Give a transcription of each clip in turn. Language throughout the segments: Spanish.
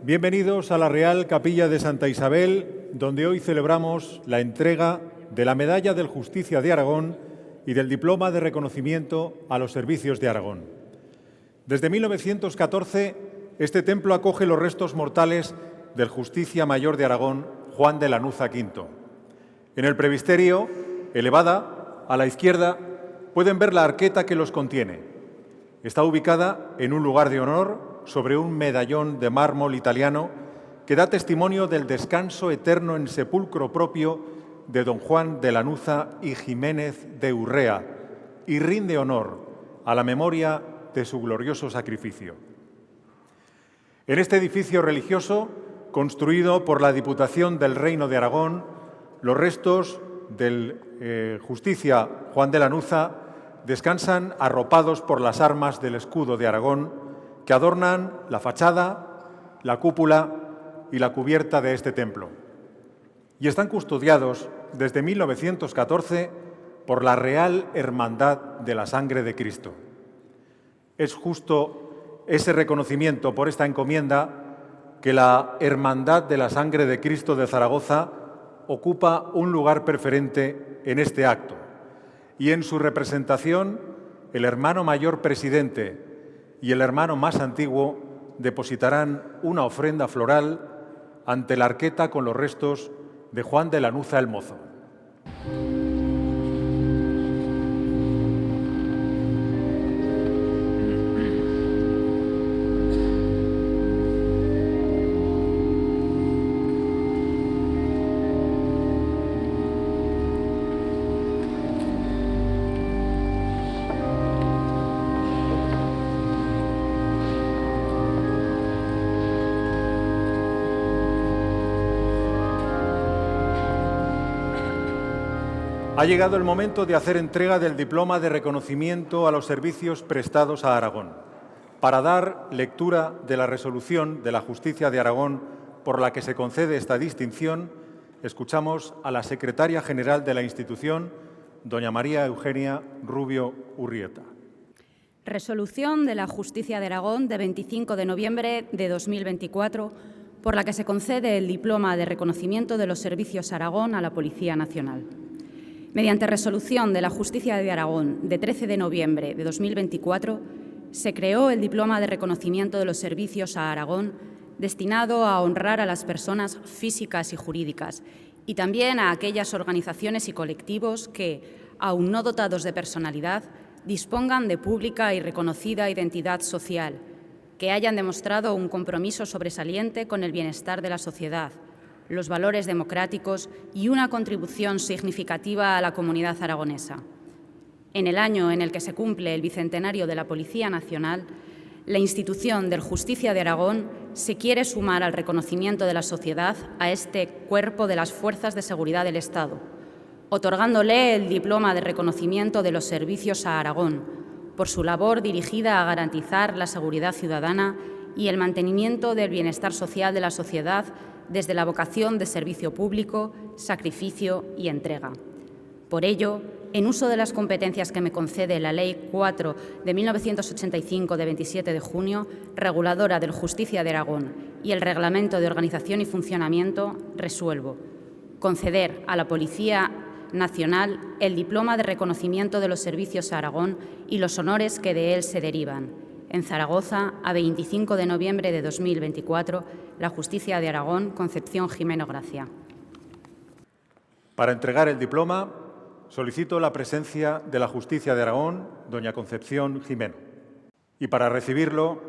Bienvenidos a la Real Capilla de Santa Isabel, donde hoy celebramos la entrega de la Medalla del Justicia de Aragón y del Diploma de Reconocimiento a los Servicios de Aragón. Desde 1914, este templo acoge los restos mortales del Justicia Mayor de Aragón, Juan de Lanuza V. En el presbiterio, elevada, a la izquierda, pueden ver la arqueta que los contiene. Está ubicada en un lugar de honor sobre un medallón de mármol italiano que da testimonio del descanso eterno en sepulcro propio de don Juan de Lanuza y Jiménez de Urrea y rinde honor a la memoria de su glorioso sacrificio. En este edificio religioso, construido por la Diputación del Reino de Aragón, los restos del Justicia Juan de Lanuza descansan arropados por las armas del escudo de Aragón que adornan la fachada, la cúpula y la cubierta de este templo. Y están custodiados desde 1914 por la Real Hermandad de la Sangre de Cristo. Es justo ese reconocimiento por esta encomienda que la Hermandad de la Sangre de Cristo de Zaragoza ocupa un lugar preferente en este acto. Y en su representación, el hermano mayor presidente y el hermano más antiguo depositarán una ofrenda floral ante la arqueta con los restos de Juan de Lanuza el Mozo. Ha llegado el momento de hacer entrega del diploma de reconocimiento a los servicios prestados a Aragón. Para dar lectura de la resolución de la Justicia de Aragón por la que se concede esta distinción, escuchamos a la secretaria general de la institución, doña María Eugenia Rubio Urrieta. Resolución de la Justicia de Aragón de 25 de noviembre de 2024 por la que se concede el diploma de reconocimiento de los servicios Aragón a la Policía Nacional. Mediante resolución de la Justicia de Aragón de 13 de noviembre de 2024, se creó el Diploma de Reconocimiento de los Servicios a Aragón destinado a honrar a las personas físicas y jurídicas y también a aquellas organizaciones y colectivos que, aun no dotados de personalidad, dispongan de pública y reconocida identidad social, que hayan demostrado un compromiso sobresaliente con el bienestar de la sociedad, los valores democráticos y una contribución significativa a la comunidad aragonesa. En el año en el que se cumple el bicentenario de la Policía Nacional, la institución del Justicia de Aragón se quiere sumar al reconocimiento de la sociedad a este cuerpo de las fuerzas de seguridad del Estado, otorgándole el diploma de reconocimiento de los servicios a Aragón por su labor dirigida a garantizar la seguridad ciudadana y el mantenimiento del bienestar social de la sociedad desde la vocación de servicio público, sacrificio y entrega. Por ello, en uso de las competencias que me concede la Ley 4 de 1985 de 27 de junio, reguladora del Justicia de Aragón, y el Reglamento de Organización y Funcionamiento, resuelvo conceder a la Policía Nacional el diploma de reconocimiento de los servicios a Aragón y los honores que de él se derivan. En Zaragoza, a 25 de noviembre de 2024, la Justicia de Aragón, Concepción Jimeno Gracia. Para entregar el diploma, solicito la presencia de la Justicia de Aragón, doña Concepción Jimeno. Y para recibirlo,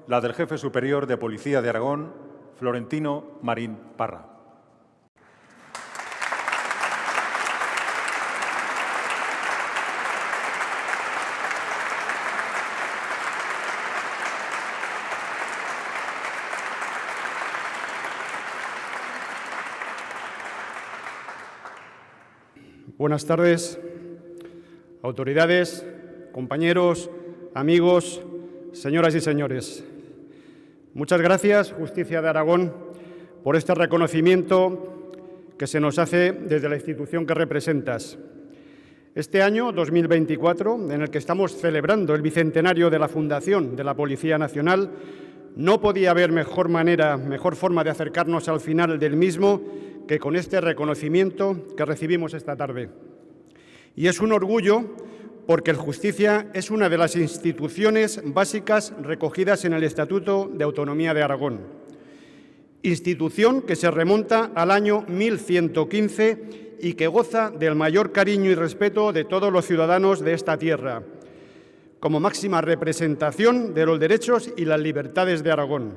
la del Jefe Superior de Policía de Aragón, Florentino Marín Parra. Buenas tardes, autoridades, compañeros, amigos, señoras y señores. Muchas gracias, Justicia de Aragón, por este reconocimiento que se nos hace desde la institución que representas. Este año, 2024, en el que estamos celebrando el bicentenario de la fundación de la Policía Nacional, No podía haber mejor forma de acercarnos al final del mismo que con este reconocimiento que recibimos esta tarde. Y es un orgullo porque el Justicia es una de las instituciones básicas recogidas en el Estatuto de Autonomía de Aragón. Institución que se remonta al año 1115 y que goza del mayor cariño y respeto de todos los ciudadanos de esta tierra, como máxima representación de los derechos y las libertades de Aragón.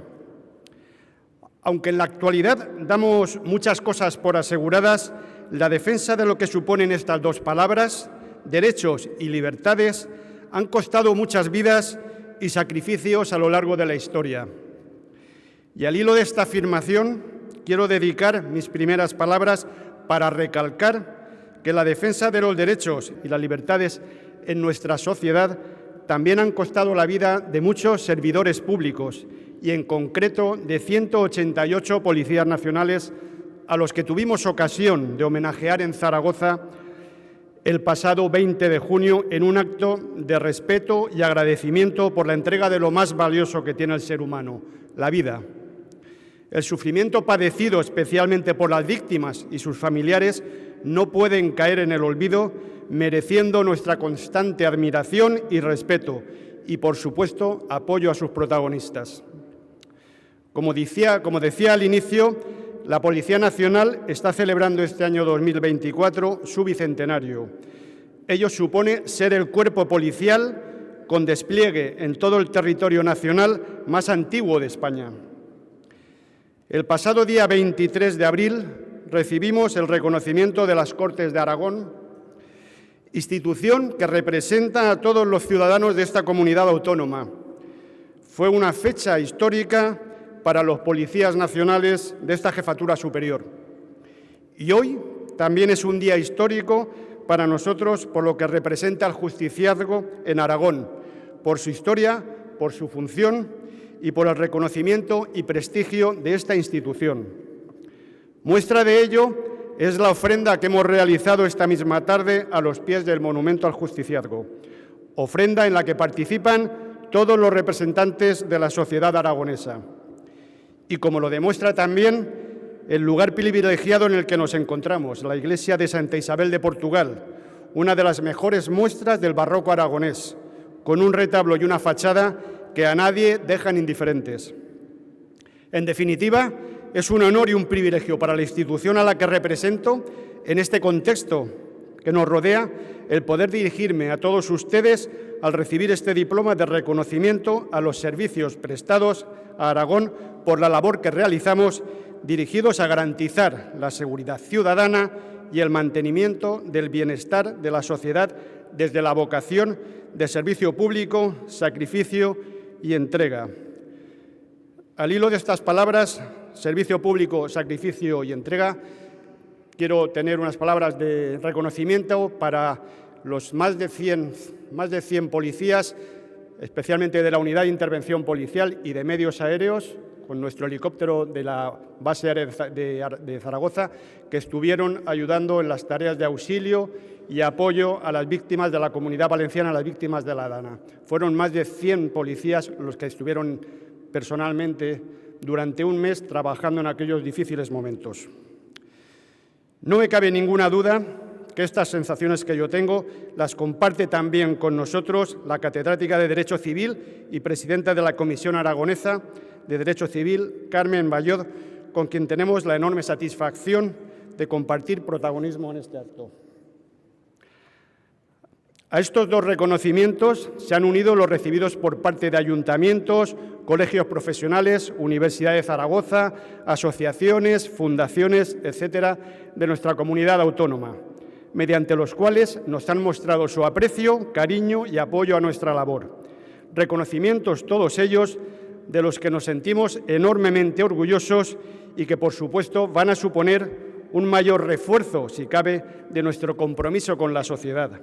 Aunque en la actualidad damos muchas cosas por aseguradas, la defensa de lo que suponen estas dos palabras, derechos y libertades, han costado muchas vidas y sacrificios a lo largo de la historia. Y al hilo de esta afirmación, quiero dedicar mis primeras palabras para recalcar que la defensa de los derechos y las libertades en nuestra sociedad también han costado la vida de muchos servidores públicos y, en concreto, de 188 policías nacionales a los que tuvimos ocasión de homenajear en Zaragoza el pasado 20 de junio en un acto de respeto y agradecimiento por la entrega de lo más valioso que tiene el ser humano, la vida. El sufrimiento padecido especialmente por las víctimas y sus familiares no pueden caer en el olvido, mereciendo nuestra constante admiración y respeto y, por supuesto, apoyo a sus protagonistas. Como decía al inicio, la Policía Nacional está celebrando este año 2024 su bicentenario. Ello supone ser el cuerpo policial con despliegue en todo el territorio nacional más antiguo de España. El pasado día 23 de abril recibimos el reconocimiento de las Cortes de Aragón, institución que representa a todos los ciudadanos de esta comunidad autónoma. Fue una fecha histórica para los policías nacionales de esta jefatura superior. Y hoy también es un día histórico para nosotros por lo que representa el justiciazgo en Aragón, por su historia, por su función y por el reconocimiento y prestigio de esta institución. Muestra de ello es la ofrenda que hemos realizado esta misma tarde a los pies del Monumento al Justiciazgo, ofrenda en la que participan todos los representantes de la sociedad aragonesa. Y como lo demuestra también el lugar privilegiado en el que nos encontramos, la iglesia de Santa Isabel de Portugal, una de las mejores muestras del barroco aragonés, con un retablo y una fachada que a nadie dejan indiferentes. En definitiva, es un honor y un privilegio para la institución a la que represento, en este contexto que nos rodea, el poder dirigirme a todos ustedes al recibir este diploma de reconocimiento a los servicios prestados a Aragón por la labor que realizamos, dirigidos a garantizar la seguridad ciudadana y el mantenimiento del bienestar de la sociedad desde la vocación de servicio público, sacrificio y entrega. Al hilo de estas palabras, servicio público, sacrificio y entrega, quiero tener unas palabras de reconocimiento para los más de 100 policías, especialmente de la Unidad de Intervención Policial y de Medios Aéreos, con nuestro helicóptero de la base aérea de Zaragoza, que estuvieron ayudando en las tareas de auxilio y apoyo a las víctimas de la Comunidad Valenciana, a las víctimas de la Dana. Fueron más de 100 policías los que estuvieron personalmente durante un mes trabajando en aquellos difíciles momentos. No me cabe ninguna duda que estas sensaciones que yo tengo las comparte también con nosotros la catedrática de Derecho Civil y presidenta de la Comisión Aragonesa de Derecho Civil, Carmen Bayod, con quien tenemos la enorme satisfacción de compartir protagonismo en este acto. A estos dos reconocimientos se han unido los recibidos por parte de ayuntamientos, colegios profesionales, Universidad de Zaragoza, asociaciones, fundaciones, etcétera, de nuestra comunidad autónoma, mediante los cuales nos han mostrado su aprecio, cariño y apoyo a nuestra labor. Reconocimientos todos ellos de los que nos sentimos enormemente orgullosos y que, por supuesto, van a suponer un mayor refuerzo, si cabe, de nuestro compromiso con la sociedad.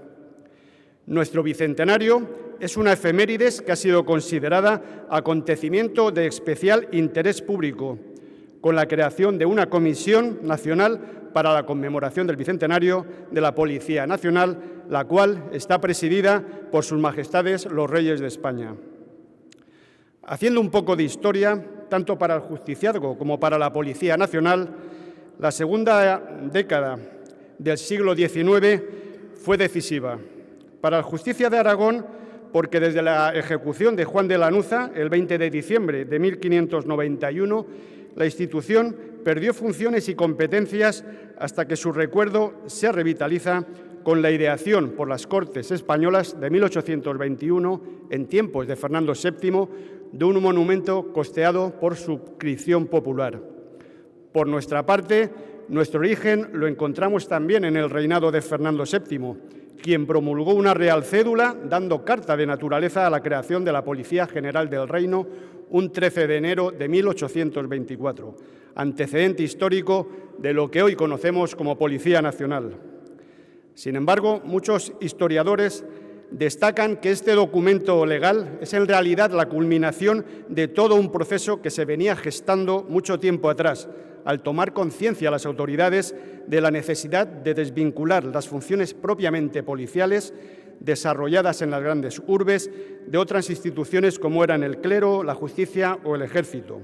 Nuestro bicentenario es una efemérides que ha sido considerada acontecimiento de especial interés público, con la creación de una Comisión Nacional para la conmemoración del bicentenario de la Policía Nacional, la cual está presidida por Sus Majestades los Reyes de España. Haciendo un poco de historia, tanto para el justiciazgo como para la Policía Nacional, la segunda década del siglo XIX fue decisiva. Para la Justicia de Aragón, porque desde la ejecución de Juan de Lanuza, el 20 de diciembre de 1591, la institución perdió funciones y competencias hasta que su recuerdo se revitaliza con la ideación por las Cortes Españolas de 1821, en tiempos de Fernando VII, de un monumento costeado por suscripción popular. Por nuestra parte, nuestro origen lo encontramos también en el reinado de Fernando VII, quien promulgó una real cédula dando carta de naturaleza a la creación de la Policía General del Reino un 13 de enero de 1824, antecedente histórico de lo que hoy conocemos como Policía Nacional. Sin embargo, muchos historiadores destacan que este documento legal es en realidad la culminación de todo un proceso que se venía gestando mucho tiempo atrás, al tomar conciencia las autoridades de la necesidad de desvincular las funciones propiamente policiales desarrolladas en las grandes urbes de otras instituciones como eran el clero, la justicia o el ejército.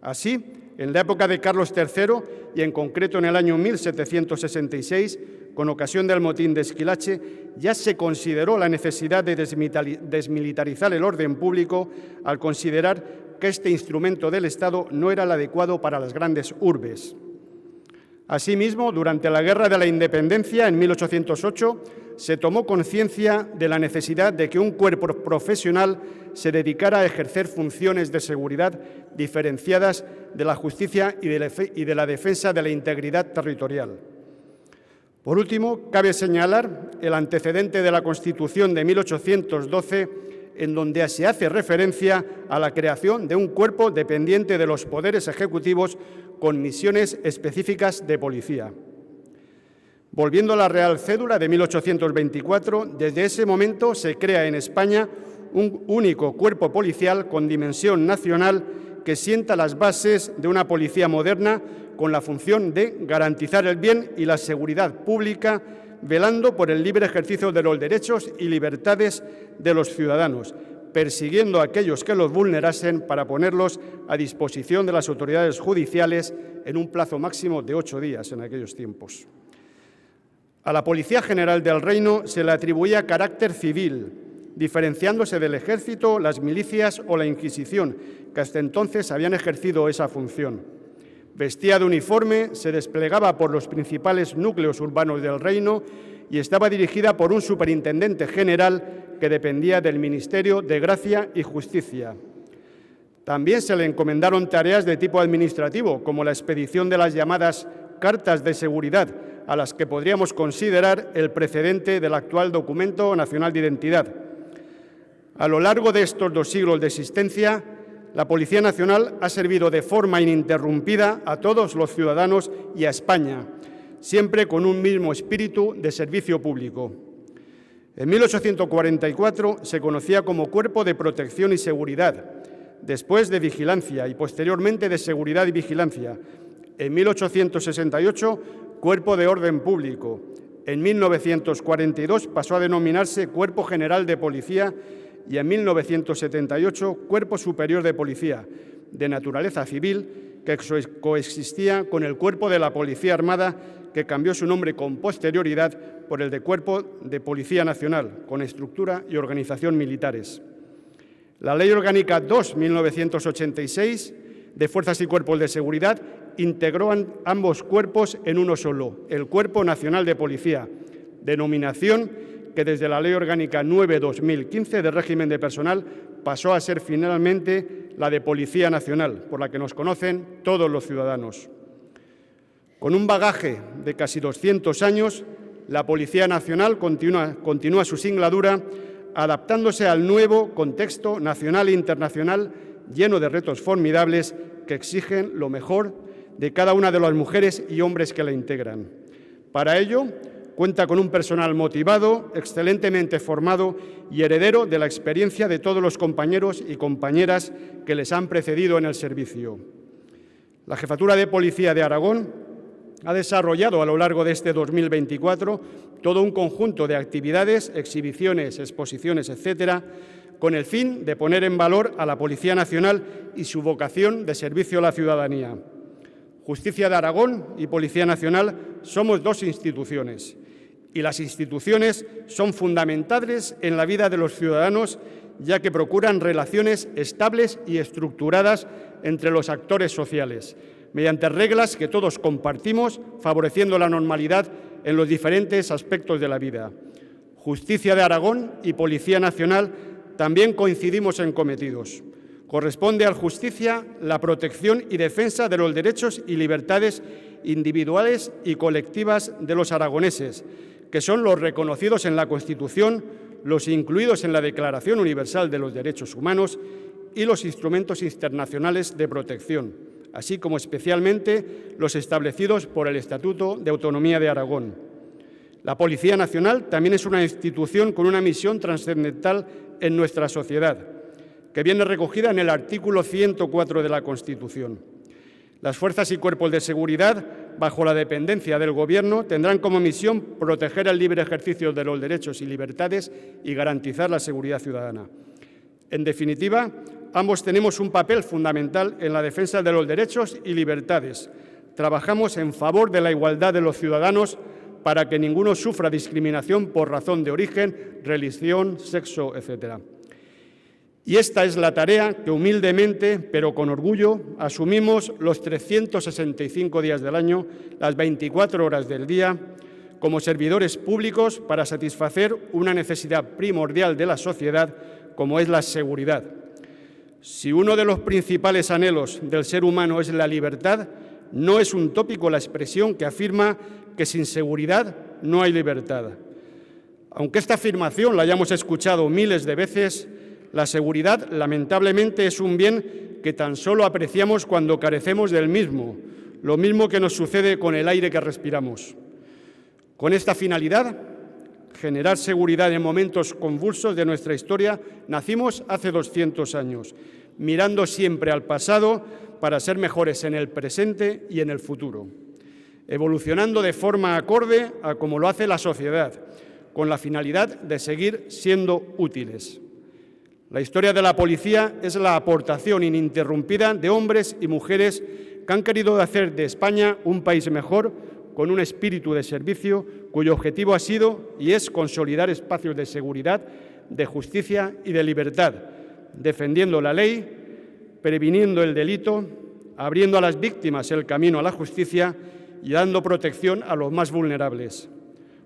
Así, en la época de Carlos III y en concreto en el año 1766, con ocasión del motín de Esquilache, ya se consideró la necesidad de desmilitarizar el orden público al considerar que este instrumento del Estado no era el adecuado para las grandes urbes. Asimismo, durante la Guerra de la Independencia, en 1808, se tomó conciencia de la necesidad de que un cuerpo profesional se dedicara a ejercer funciones de seguridad diferenciadas de la justicia y de la defensa de la integridad territorial. Por último, cabe señalar el antecedente de la Constitución de 1812, en donde se hace referencia a la creación de un cuerpo dependiente de los poderes ejecutivos con misiones específicas de policía. Volviendo a la Real Cédula de 1824, desde ese momento se crea en España un único cuerpo policial con dimensión nacional que sienta las bases de una policía moderna con la función de garantizar el bien y la seguridad pública, velando por el libre ejercicio de los derechos y libertades de los ciudadanos, persiguiendo a aquellos que los vulnerasen para ponerlos a disposición de las autoridades judiciales en un plazo máximo de 8 días en aquellos tiempos. A la Policía General del Reino se le atribuía carácter civil, diferenciándose del Ejército, las milicias o la Inquisición, que hasta entonces habían ejercido esa función. Vestía de uniforme, se desplegaba por los principales núcleos urbanos del reino y estaba dirigida por un superintendente general que dependía del Ministerio de Gracia y Justicia. También se le encomendaron tareas de tipo administrativo, como la expedición de las llamadas cartas de seguridad, a las que podríamos considerar el precedente del actual Documento Nacional de Identidad. A lo largo de estos 2 siglos de existencia, la Policía Nacional ha servido de forma ininterrumpida a todos los ciudadanos y a España, siempre con un mismo espíritu de servicio público. En 1844 se conocía como Cuerpo de Protección y Seguridad, después de Vigilancia y posteriormente de Seguridad y Vigilancia. En 1868, Cuerpo de Orden Público. En 1942 pasó a denominarse Cuerpo General de Policía y en 1978 Cuerpo Superior de Policía, de naturaleza civil, que coexistía con el Cuerpo de la Policía Armada, que cambió su nombre con posterioridad por el de Cuerpo de Policía Nacional, con estructura y organización militares. La Ley Orgánica 2/1986, de Fuerzas y Cuerpos de Seguridad, integró ambos cuerpos en uno solo, el Cuerpo Nacional de Policía, denominación que desde la Ley Orgánica 9/2015 de régimen de personal pasó a ser finalmente la de Policía Nacional, por la que nos conocen todos los ciudadanos. Con un bagaje de casi 200 años, la Policía Nacional continúa su singladura adaptándose al nuevo contexto nacional e internacional lleno de retos formidables que exigen lo mejor de cada una de las mujeres y hombres que la integran. Para ello, cuenta con un personal motivado, excelentemente formado y heredero de la experiencia de todos los compañeros y compañeras que les han precedido en el servicio. La Jefatura de Policía de Aragón ha desarrollado a lo largo de este 2024 todo un conjunto de actividades, exhibiciones, exposiciones, etcétera, con el fin de poner en valor a la Policía Nacional y su vocación de servicio a la ciudadanía. Justicia de Aragón y Policía Nacional somos dos instituciones, y las instituciones son fundamentales en la vida de los ciudadanos, ya que procuran relaciones estables y estructuradas entre los actores sociales, mediante reglas que todos compartimos, favoreciendo la normalidad en los diferentes aspectos de la vida. Justicia de Aragón y Policía Nacional también coincidimos en cometidos. Corresponde al Justicia la protección y defensa de los derechos y libertades individuales y colectivas de los aragoneses, que son los reconocidos en la Constitución, los incluidos en la Declaración Universal de los Derechos Humanos y los instrumentos internacionales de protección, así como especialmente los establecidos por el Estatuto de Autonomía de Aragón. La Policía Nacional también es una institución con una misión trascendental en nuestra sociedad, que viene recogida en el artículo 104 de la Constitución. Las fuerzas y cuerpos de seguridad, bajo la dependencia del Gobierno, tendrán como misión proteger el libre ejercicio de los derechos y libertades y garantizar la seguridad ciudadana. En definitiva, ambos tenemos un papel fundamental en la defensa de los derechos y libertades. Trabajamos en favor de la igualdad de los ciudadanos para que ninguno sufra discriminación por razón de origen, religión, sexo, etc. Y esta es la tarea que humildemente, pero con orgullo, asumimos los 365 días del año, las 24 horas del día, como servidores públicos para satisfacer una necesidad primordial de la sociedad, como es la seguridad. Si uno de los principales anhelos del ser humano es la libertad, no es un tópico la expresión que afirma que sin seguridad no hay libertad. Aunque esta afirmación la hayamos escuchado miles de veces, la seguridad, lamentablemente, es un bien que tan solo apreciamos cuando carecemos del mismo, lo mismo que nos sucede con el aire que respiramos. Con esta finalidad, generar seguridad en momentos convulsos de nuestra historia, nacimos hace 200 años, mirando siempre al pasado para ser mejores en el presente y en el futuro, evolucionando de forma acorde a como lo hace la sociedad, con la finalidad de seguir siendo útiles. La historia de la policía es la aportación ininterrumpida de hombres y mujeres que han querido hacer de España un país mejor, con un espíritu de servicio cuyo objetivo ha sido y es consolidar espacios de seguridad, de justicia y de libertad, defendiendo la ley, previniendo el delito, abriendo a las víctimas el camino a la justicia y dando protección a los más vulnerables.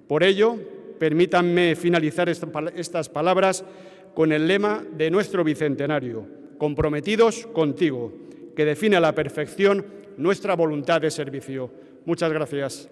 Por ello, permítanme finalizar estas palabras con el lema de nuestro bicentenario, comprometidos contigo, que define a la perfección nuestra voluntad de servicio. Muchas gracias.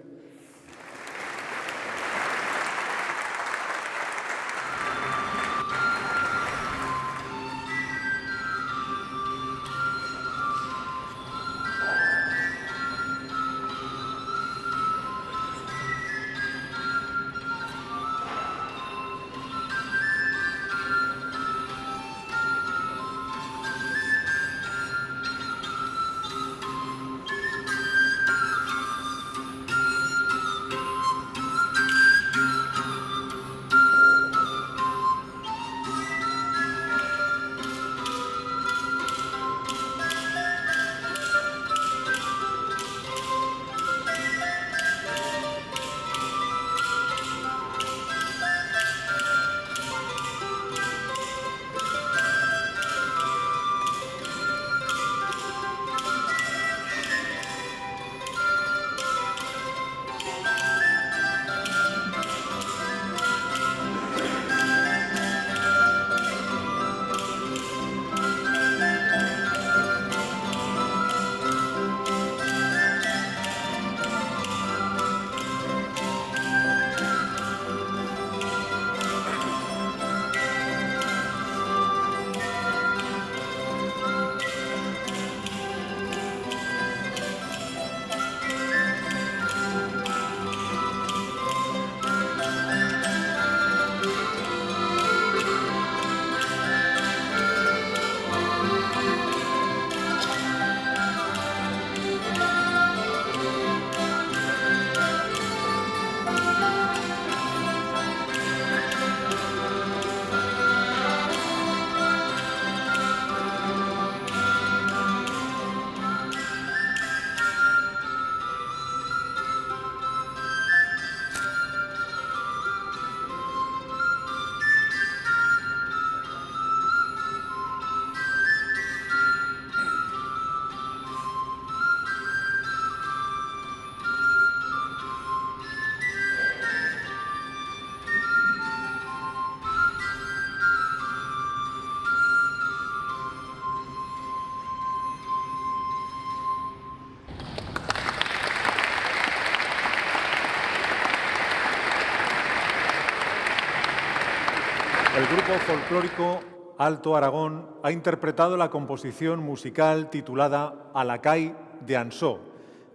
grupo folclórico Alto Aragón ha interpretado la composición musical titulada Alacay de Ansó,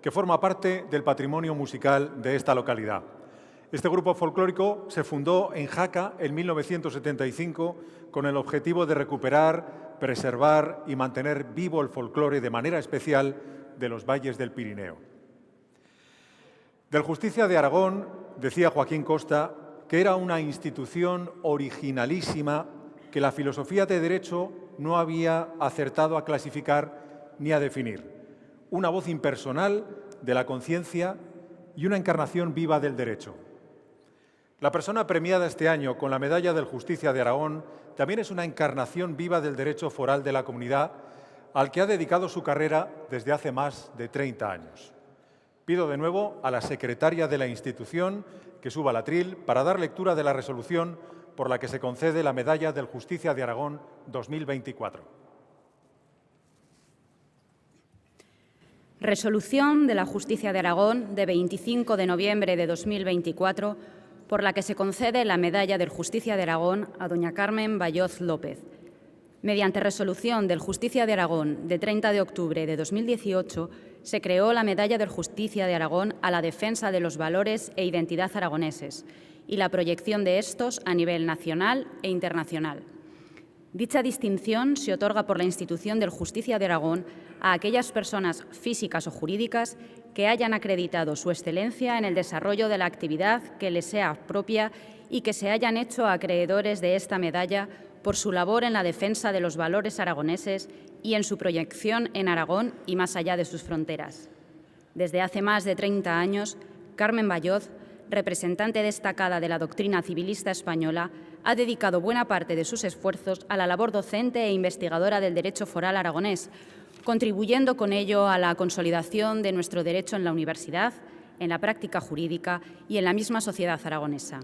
que forma parte del patrimonio musical de esta localidad. Este grupo folclórico se fundó en Jaca en 1975 con el objetivo de recuperar, preservar y mantener vivo el folclore de manera especial de los valles del Pirineo. Del Justicia de Aragón decía Joaquín Costa que era una institución originalísima que la filosofía de Derecho no había acertado a clasificar ni a definir. Una voz impersonal de la conciencia y una encarnación viva del derecho. La persona premiada este año con la Medalla del Justicia de Aragón también es una encarnación viva del derecho foral de la comunidad al que ha dedicado su carrera desde hace más de 30 años. Pido de nuevo a la secretaria de la institución que suba al atril para dar lectura de la resolución por la que se concede la Medalla del Justicia de Aragón 2024. Resolución de la Justicia de Aragón de 25 de noviembre de 2024 por la que se concede la Medalla del Justicia de Aragón a doña Carmen Bayoz López. Mediante resolución del Justicia de Aragón de 30 de octubre de 2018, se creó la Medalla del Justicia de Aragón a la defensa de los valores e identidad aragoneses y la proyección de estos a nivel nacional e internacional. Dicha distinción se otorga por la institución del Justicia de Aragón a aquellas personas físicas o jurídicas que hayan acreditado su excelencia en el desarrollo de la actividad que les sea propia y que se hayan hecho acreedores de esta medalla por su labor en la defensa de los valores aragoneses y en su proyección en Aragón y más allá de sus fronteras. Desde hace más de 30 años, Carmen Bayoz, representante destacada de la doctrina civilista española, ha dedicado buena parte de sus esfuerzos a la labor docente e investigadora del derecho foral aragonés, contribuyendo con ello a la consolidación de nuestro derecho en la universidad, en la práctica jurídica y en la misma sociedad aragonesa.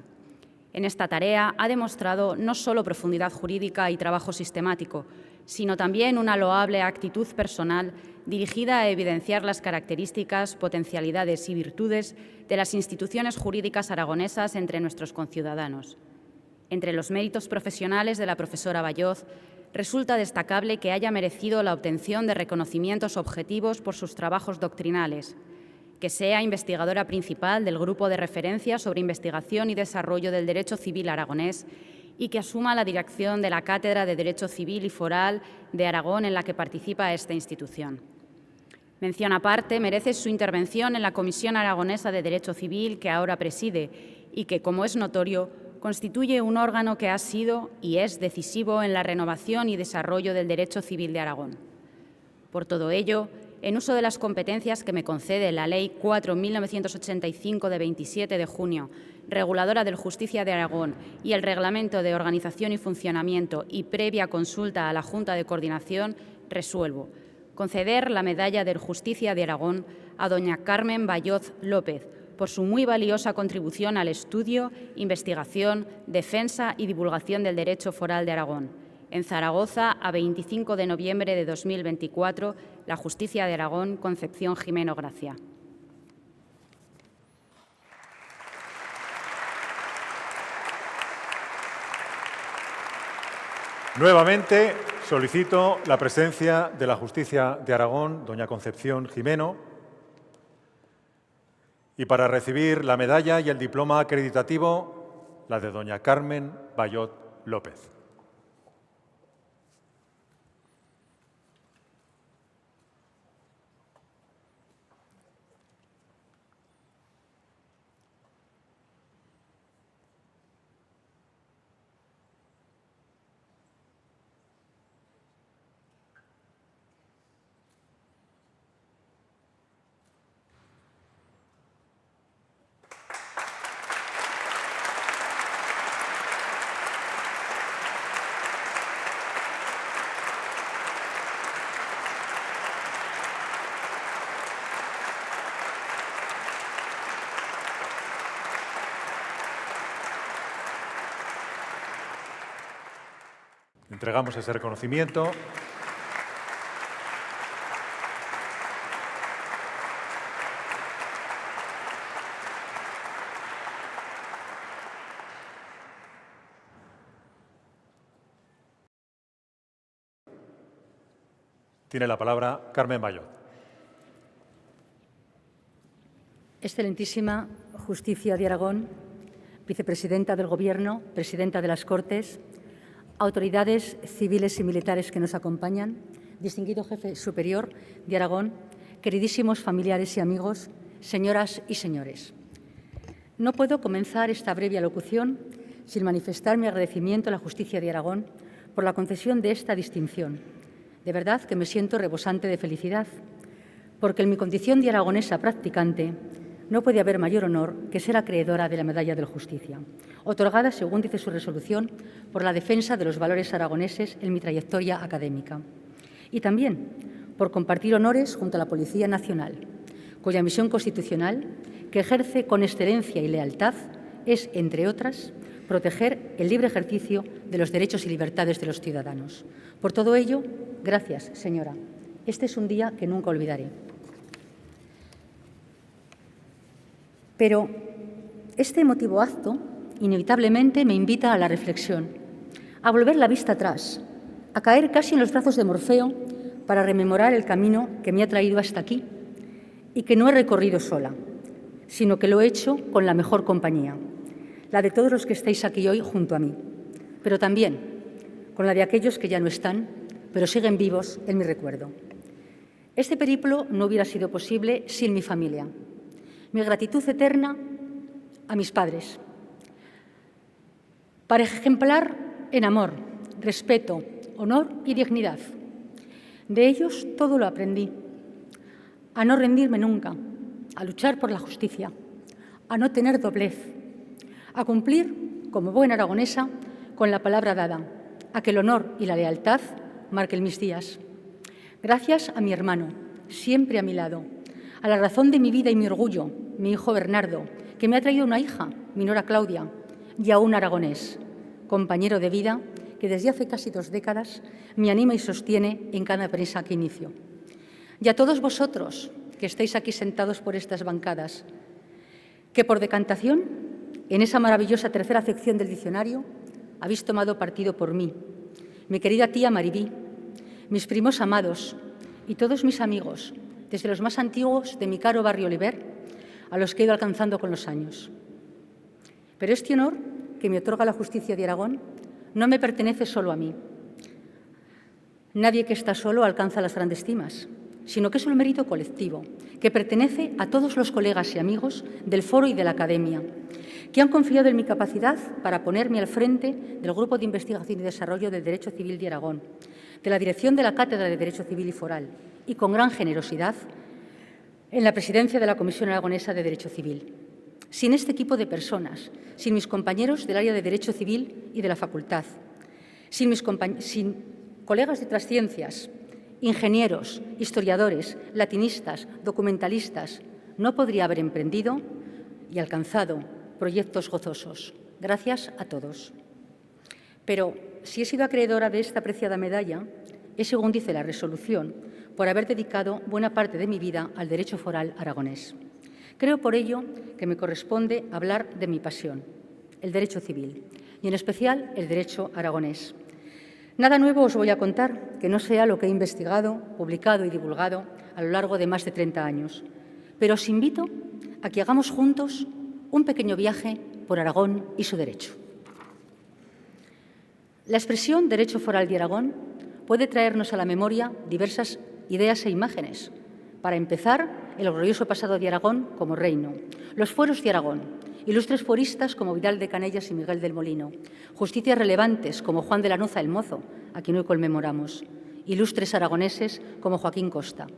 En esta tarea ha demostrado no solo profundidad jurídica y trabajo sistemático, sino también una loable actitud personal dirigida a evidenciar las características, potencialidades y virtudes de las instituciones jurídicas aragonesas entre nuestros conciudadanos. Entre los méritos profesionales de la profesora Bayoz, resulta destacable que haya merecido la obtención de reconocimientos objetivos por sus trabajos doctrinales, que sea investigadora principal del Grupo de Referencia sobre Investigación y Desarrollo del Derecho Civil Aragonés y que asuma la dirección de la Cátedra de Derecho Civil y Foral de Aragón en la que participa esta institución. Mención aparte merece su intervención en la Comisión Aragonesa de Derecho Civil que ahora preside y que, como es notorio, constituye un órgano que ha sido y es decisivo en la renovación y desarrollo del derecho civil de Aragón. Por todo ello, en uso de las competencias que me concede la Ley 4.1985 de 27 de junio, reguladora del Justicia de Aragón, y el Reglamento de Organización y Funcionamiento y previa consulta a la Junta de Coordinación, resuelvo conceder la Medalla del Justicia de Aragón a doña Carmen Bayoz López por su muy valiosa contribución al estudio, investigación, defensa y divulgación del derecho foral de Aragón. En Zaragoza, a 25 de noviembre de 2024, la Justicia de Aragón, Concepción Jimeno Gracia. Nuevamente solicito la presencia de la Justicia de Aragón, doña Concepción Jimeno, y para recibir la medalla y el diploma acreditativo, la de doña Carmen Bayoz López. Entregamos ese reconocimiento. Tiene la palabra Carmen Bayot. Excelentísima Justicia de Aragón, Vicepresidenta del Gobierno, Presidenta de las Cortes, autoridades civiles y militares que nos acompañan, distinguido Jefe Superior de Aragón, queridísimos familiares y amigos, señoras y señores. No puedo comenzar esta breve alocución sin manifestar mi agradecimiento a la Justicia de Aragón por la concesión de esta distinción. De verdad que me siento rebosante de felicidad, porque en mi condición de aragonesa practicante no puede haber mayor honor que ser acreedora de la Medalla de la Justicia, otorgada, según dice su resolución, por la defensa de los valores aragoneses en mi trayectoria académica. Y también por compartir honores junto a la Policía Nacional, cuya misión constitucional, que ejerce con excelencia y lealtad, es, entre otras, proteger el libre ejercicio de los derechos y libertades de los ciudadanos. Por todo ello, gracias, señora. Este es un día que nunca olvidaré. Pero este emotivo acto inevitablemente me invita a la reflexión, a volver la vista atrás, a caer casi en los brazos de Morfeo para rememorar el camino que me ha traído hasta aquí y que no he recorrido sola, sino que lo he hecho con la mejor compañía, la de todos los que estáis aquí hoy junto a mí, pero también con la de aquellos que ya no están, pero siguen vivos en mi recuerdo. Este periplo no hubiera sido posible sin mi familia. Mi gratitud eterna a mis padres. Para ejemplar en amor, respeto, honor y dignidad. De ellos todo lo aprendí. A no rendirme nunca, a luchar por la justicia, a no tener doblez, a cumplir, como buena aragonesa, con la palabra dada, a que el honor y la lealtad marquen mis días. Gracias a mi hermano, siempre a mi lado, a la razón de mi vida y mi orgullo, mi hijo Bernardo, que me ha traído una hija, mi nora Claudia, y a un aragonés, compañero de vida que desde hace casi 2 décadas me anima y sostiene en cada presa que inicio. Y a todos vosotros que estáis aquí sentados por estas bancadas, que por decantación, en esa maravillosa tercera acepción del diccionario, habéis tomado partido por mí, mi querida tía Maribí, mis primos amados y todos mis amigos, desde los más antiguos de mi caro barrio Oliver a los que he ido alcanzando con los años. Pero este honor que me otorga la Justicia de Aragón no me pertenece solo a mí. Nadie que está solo alcanza las grandes cimas, sino que es un mérito colectivo, que pertenece a todos los colegas y amigos del foro y de la academia, que han confiado en mi capacidad para ponerme al frente del Grupo de Investigación y Desarrollo del Derecho Civil de Aragón, de la dirección de la Cátedra de Derecho Civil y Foral, y con gran generosidad en la presidencia de la Comisión Aragonesa de Derecho Civil. Sin este equipo de personas, sin mis compañeros del área de Derecho Civil y de la Facultad, sin colegas de otras ciencias, ingenieros, historiadores, latinistas, documentalistas, no podría haber emprendido y alcanzado proyectos gozosos. Gracias a todos. Pero si he sido acreedora de esta apreciada medalla, es, según dice la resolución, por haber dedicado buena parte de mi vida al derecho foral aragonés. Creo por ello que me corresponde hablar de mi pasión, el derecho civil, y en especial el derecho aragonés. Nada nuevo os voy a contar que no sea lo que he investigado, publicado y divulgado a lo largo de más de 30 años, pero os invito a que hagamos juntos un pequeño viaje por Aragón y su derecho. La expresión derecho foral de Aragón puede traernos a la memoria diversas ideas e imágenes. Para empezar, el glorioso pasado de Aragón como reino, los fueros de Aragón, ilustres foristas como Vidal de Canellas y Miguel del Molino, justicias relevantes como Juan de la Noza el Mozo, a quien hoy conmemoramos, ilustres aragoneses como Joaquín Costa,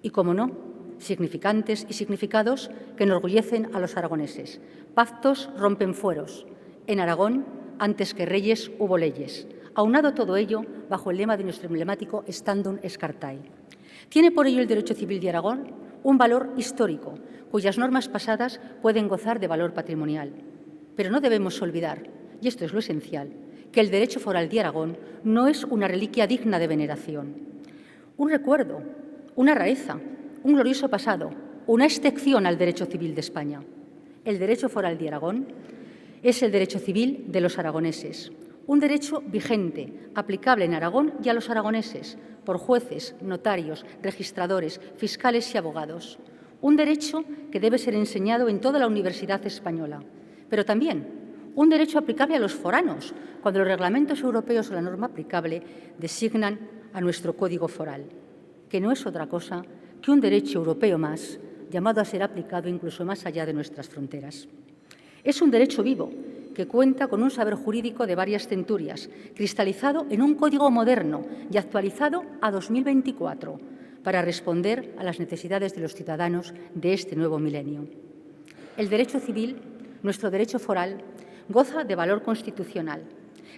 y, como no, significantes y significados que enorgullecen a los aragoneses. Pactos rompen fueros. En Aragón, antes que reyes, hubo leyes. Aunado todo ello bajo el lema de nuestro emblemático Standum Escartae. Tiene por ello el derecho civil de Aragón un valor histórico, cuyas normas pasadas pueden gozar de valor patrimonial. Pero no debemos olvidar, y esto es lo esencial, que el derecho foral de Aragón no es una reliquia digna de veneración. Un recuerdo, una rareza, un glorioso pasado, una excepción al derecho civil de España. El derecho foral de Aragón es el derecho civil de los aragoneses, un derecho vigente, aplicable en Aragón y a los aragoneses, por jueces, notarios, registradores, fiscales y abogados. Un derecho que debe ser enseñado en toda la universidad española, pero también un derecho aplicable a los foranos, cuando los reglamentos europeos o la norma aplicable designan a nuestro Código Foral, que no es otra cosa que un derecho europeo más, llamado a ser aplicado incluso más allá de nuestras fronteras. Es un derecho vivo, que cuenta con un saber jurídico de varias centurias, cristalizado en un código moderno y actualizado a 2024, para responder a las necesidades de los ciudadanos de este nuevo milenio. El derecho civil, nuestro derecho foral, goza de valor constitucional.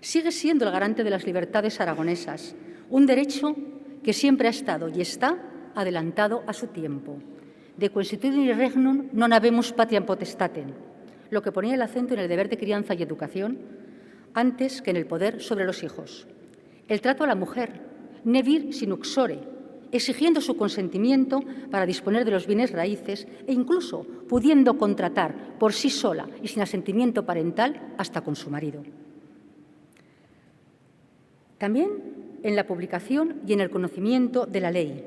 Sigue siendo el garante de las libertades aragonesas, un derecho que siempre ha estado y está adelantado a su tiempo. De constituiri regnum non habemus patriam potestatem, lo que ponía el acento en el deber de crianza y educación antes que en el poder sobre los hijos. El trato a la mujer, ne vir sin uxore, exigiendo su consentimiento para disponer de los bienes raíces e incluso pudiendo contratar por sí sola y sin asentimiento parental hasta con su marido. También en la publicación y en el conocimiento de la ley,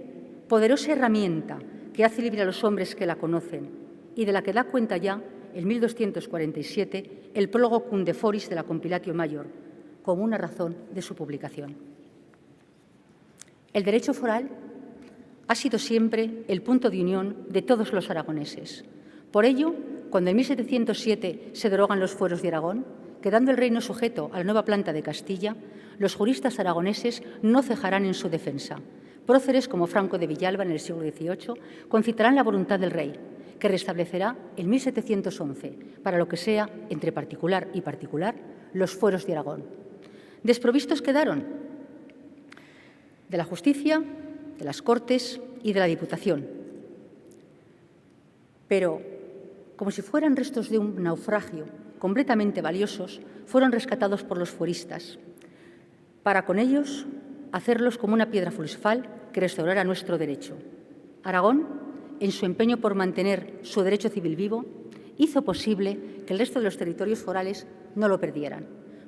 poderosa herramienta que hace libre a los hombres que la conocen y de la que da cuenta ya, en 1247, el prólogo cum de foris de la Compilatio Mayor, como una razón de su publicación. El derecho foral ha sido siempre el punto de unión de todos los aragoneses. Por ello, cuando en 1707 se derogan los fueros de Aragón, quedando el reino sujeto a la nueva planta de Castilla, los juristas aragoneses no cejarán en su defensa. Próceres como Franco de Villalba en el siglo XVIII concitarán la voluntad del rey, que restablecerá en 1711, para lo que sea, entre particular y particular, los fueros de Aragón. Desprovistos quedaron de la justicia, de las Cortes y de la Diputación. Pero, como si fueran restos de un naufragio completamente valiosos, fueron rescatados por los fueristas, para con ellos hacerlos como una piedra filosofal que restaurara nuestro derecho. Aragón, en su empeño por mantener su derecho civil vivo, hizo posible que el resto de los territorios forales no lo perdieran,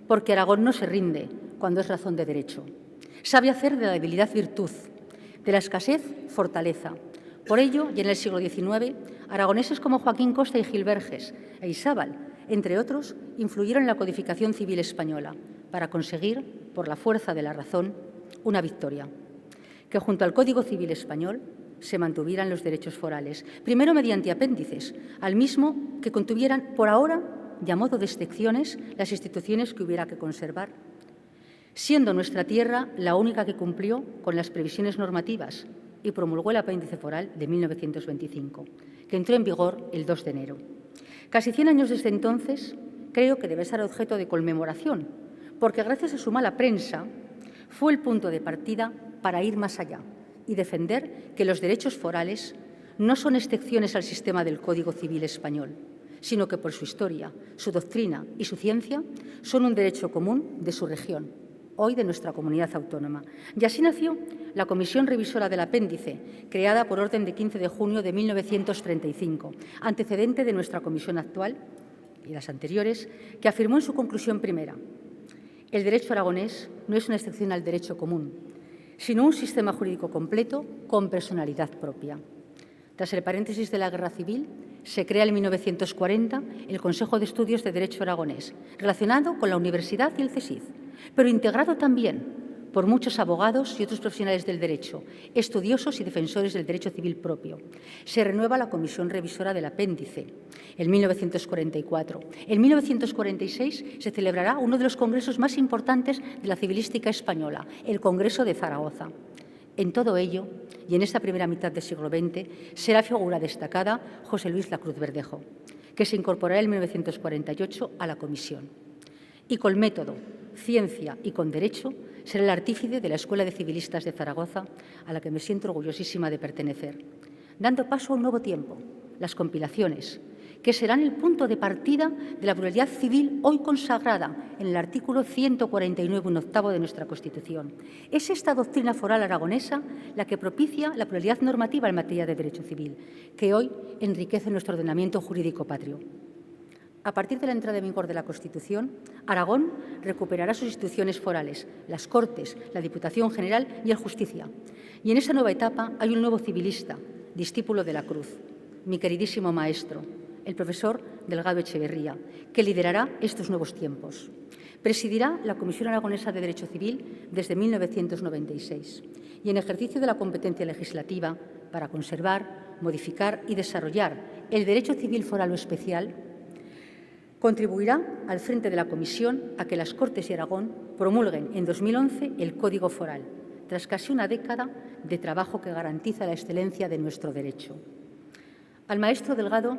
porque Aragón no se rinde cuando es razón de derecho. Sabe hacer de la debilidad virtud, de la escasez fortaleza. Por ello, y en el siglo XIX, aragoneses como Joaquín Costa y Gil Verges e Isábal, entre otros, influyeron en la codificación civil española para conseguir, por la fuerza de la razón, una victoria, que junto al Código Civil español se mantuvieran los derechos forales, primero mediante apéndices, al mismo que contuvieran por ahora, y a modo de excepciones, las instituciones que hubiera que conservar, siendo nuestra tierra la única que cumplió con las previsiones normativas y promulgó el apéndice foral de 1925, que entró en vigor el 2 de enero. Casi 100 años desde entonces, creo que debe ser objeto de conmemoración, porque gracias a su mala prensa fue el punto de partida para ir más allá y defender que los derechos forales no son excepciones al sistema del Código Civil español, sino que por su historia, su doctrina y su ciencia son un derecho común de su región, hoy de nuestra comunidad autónoma. Y así nació la Comisión Revisora del Apéndice, creada por orden de 15 de junio de 1935, antecedente de nuestra comisión actual y las anteriores, que afirmó en su conclusión primera: el derecho aragonés no es una excepción al derecho común, sino un sistema jurídico completo con personalidad propia. Tras el paréntesis de la Guerra Civil, se crea en 1940 el Consejo de Estudios de Derecho Aragonés, relacionado con la Universidad y el CSIC, pero integrado también por muchos abogados y otros profesionales del derecho, estudiosos y defensores del derecho civil propio. Se renueva la Comisión Revisora del Apéndice en 1944. En 1946 se celebrará uno de los congresos más importantes de la civilística española, el Congreso de Zaragoza. En todo ello, y en esta primera mitad del siglo XX, será figura destacada José Luis Lacruz Verdejo, que se incorporará en 1948 a la comisión. Y con método, ciencia y con derecho, será el artífice de la Escuela de Civilistas de Zaragoza, a la que me siento orgullosísima de pertenecer, dando paso a un nuevo tiempo, las compilaciones, que serán el punto de partida de la pluralidad civil hoy consagrada en el artículo 149, un octavo de nuestra Constitución. Es esta doctrina foral aragonesa la que propicia la pluralidad normativa en materia de derecho civil, que hoy enriquece nuestro ordenamiento jurídico patrio. A partir de la entrada en vigor de la Constitución, Aragón recuperará sus instituciones forales, las Cortes, la Diputación General y el Justicia. Y en esa nueva etapa hay un nuevo civilista, discípulo de la Cruz, mi queridísimo maestro, el profesor Delgado Echeverría, que liderará estos nuevos tiempos. Presidirá la Comisión Aragonesa de Derecho Civil desde 1996 y, en ejercicio de la competencia legislativa para conservar, modificar y desarrollar el derecho civil foral o especial, contribuirá al frente de la Comisión a que las Cortes de Aragón promulguen en 2011 el Código Foral, tras casi una década de trabajo que garantiza la excelencia de nuestro derecho. Al maestro Delgado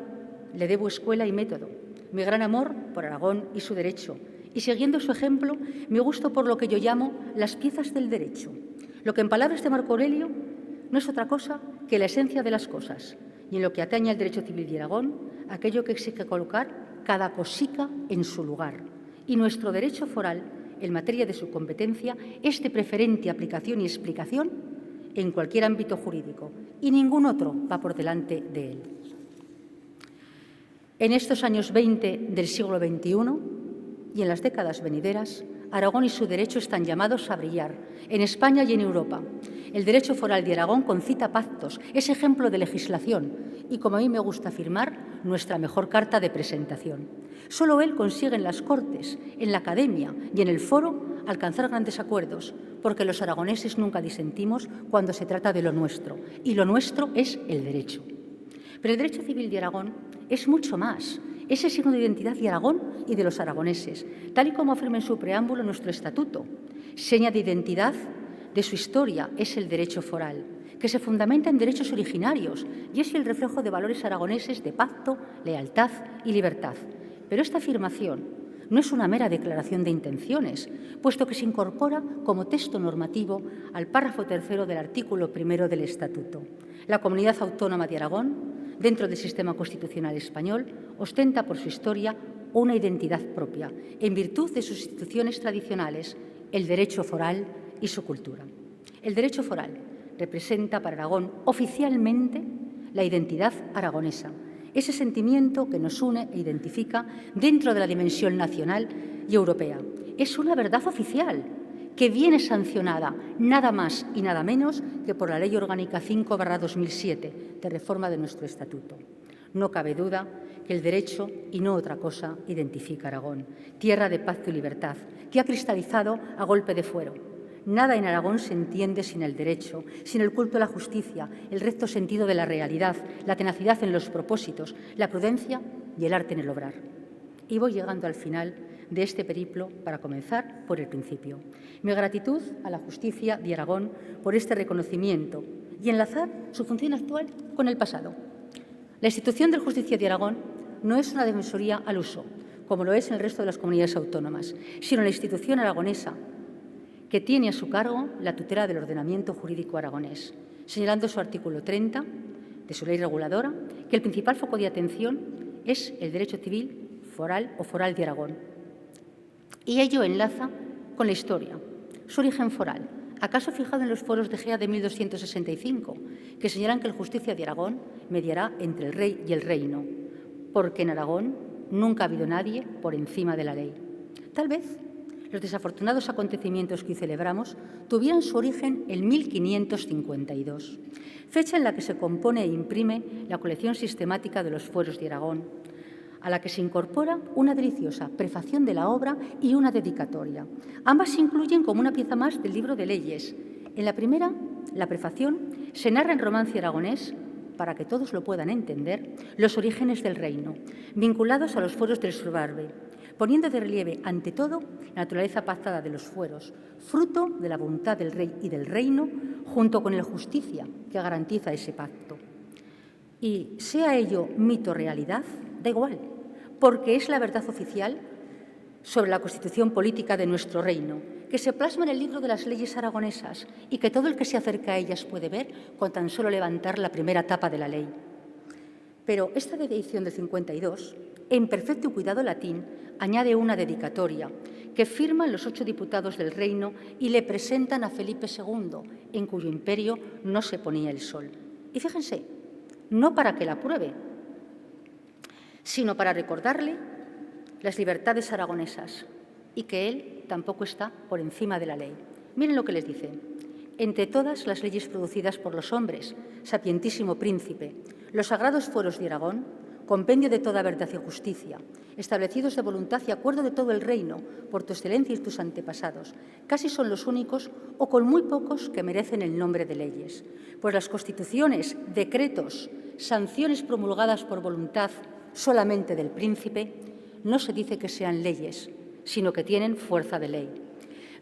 le debo escuela y método, mi gran amor por Aragón y su derecho, y siguiendo su ejemplo, mi gusto por lo que yo llamo las piezas del derecho, lo que en palabras de Marco Aurelio no es otra cosa que la esencia de las cosas, y en lo que atañe al derecho civil de Aragón, aquello que exige colocar cada cosica en su lugar. Y nuestro derecho foral, en materia de su competencia, es de preferente aplicación y explicación en cualquier ámbito jurídico, y ningún otro va por delante de él. En estos años 20 del siglo XXI y en las décadas venideras, Aragón y su derecho están llamados a brillar, en España y en Europa. El derecho foral de Aragón concita pactos, es ejemplo de legislación y, como a mí me gusta afirmar, nuestra mejor carta de presentación. Solo él consigue en las Cortes, en la Academia y en el Foro alcanzar grandes acuerdos, porque los aragoneses nunca disentimos cuando se trata de lo nuestro, y lo nuestro es el derecho. Pero el derecho civil de Aragón es mucho más. Es el signo de identidad de Aragón y de los aragoneses, tal y como afirma en su preámbulo nuestro estatuto. Seña de identidad de su historia es el derecho foral, que se fundamenta en derechos originarios y es el reflejo de valores aragoneses de pacto, lealtad y libertad. Pero esta afirmación no es una mera declaración de intenciones, puesto que se incorpora como texto normativo al párrafo tercero del artículo primero del Estatuto. La Comunidad Autónoma de Aragón, dentro del sistema constitucional español, ostenta por su historia una identidad propia, en virtud de sus instituciones tradicionales, el derecho foral y su cultura. El derecho foral representa para Aragón oficialmente la identidad aragonesa, ese sentimiento que nos une e identifica dentro de la dimensión nacional y europea. Es una verdad oficial que viene sancionada nada más y nada menos que por la Ley Orgánica 5/2007 de reforma de nuestro Estatuto. No cabe duda que el derecho, y no otra cosa, identifica a Aragón, tierra de paz y libertad, que ha cristalizado a golpe de fuero. Nada en Aragón se entiende sin el derecho, sin el culto a la justicia, el recto sentido de la realidad, la tenacidad en los propósitos, la prudencia y el arte en el obrar. Y voy llegando al final de este periplo para comenzar por el principio. Mi gratitud a la justicia de Aragón por este reconocimiento y enlazar su función actual con el pasado. La institución del Justicia de Aragón no es una defensoría al uso, como lo es en el resto de las comunidades autónomas, sino la institución aragonesa, que tiene a su cargo la tutela del ordenamiento jurídico aragonés, señalando su artículo 30 de su ley reguladora que el principal foco de atención es el derecho civil foral o foral de Aragón. Y ello enlaza con la historia, su origen foral, acaso fijado en los foros de Gea de 1265, que señalan que el Justicia de Aragón mediará entre el rey y el reino, porque en Aragón nunca ha habido nadie por encima de la ley. Tal vez los desafortunados acontecimientos que hoy celebramos tuvieran su origen en 1552, fecha en la que se compone e imprime la colección sistemática de los fueros de Aragón, a la que se incorpora una deliciosa prefación de la obra y una dedicatoria. Ambas se incluyen como una pieza más del libro de leyes. En la primera, la prefación, se narra en romance aragonés, para que todos lo puedan entender, los orígenes del reino, vinculados a los fueros del Surbarbe, poniendo de relieve, ante todo, la naturaleza pactada de los fueros, fruto de la voluntad del rey y del reino, junto con la justicia que garantiza ese pacto. Y sea ello mito o realidad, da igual, porque es la verdad oficial sobre la constitución política de nuestro reino, que se plasma en el libro de las leyes aragonesas y que todo el que se acerca a ellas puede ver con tan solo levantar la primera tapa de la ley. Pero esta edición del 52, en perfecto cuidado latín, añade una dedicatoria que firman los 8 diputados del reino y le presentan a Felipe II, en cuyo imperio no se ponía el sol. Y fíjense, no para que la apruebe, sino para recordarle las libertades aragonesas y que él tampoco está por encima de la ley. Miren lo que les dice. Entre todas las leyes producidas por los hombres, sapientísimo príncipe, los sagrados fueros de Aragón, compendio de toda verdad y justicia, establecidos de voluntad y acuerdo de todo el reino, por tu excelencia y tus antepasados, casi son los únicos o con muy pocos que merecen el nombre de leyes, pues las constituciones, decretos, sanciones promulgadas por voluntad solamente del príncipe, no se dice que sean leyes, sino que tienen fuerza de ley.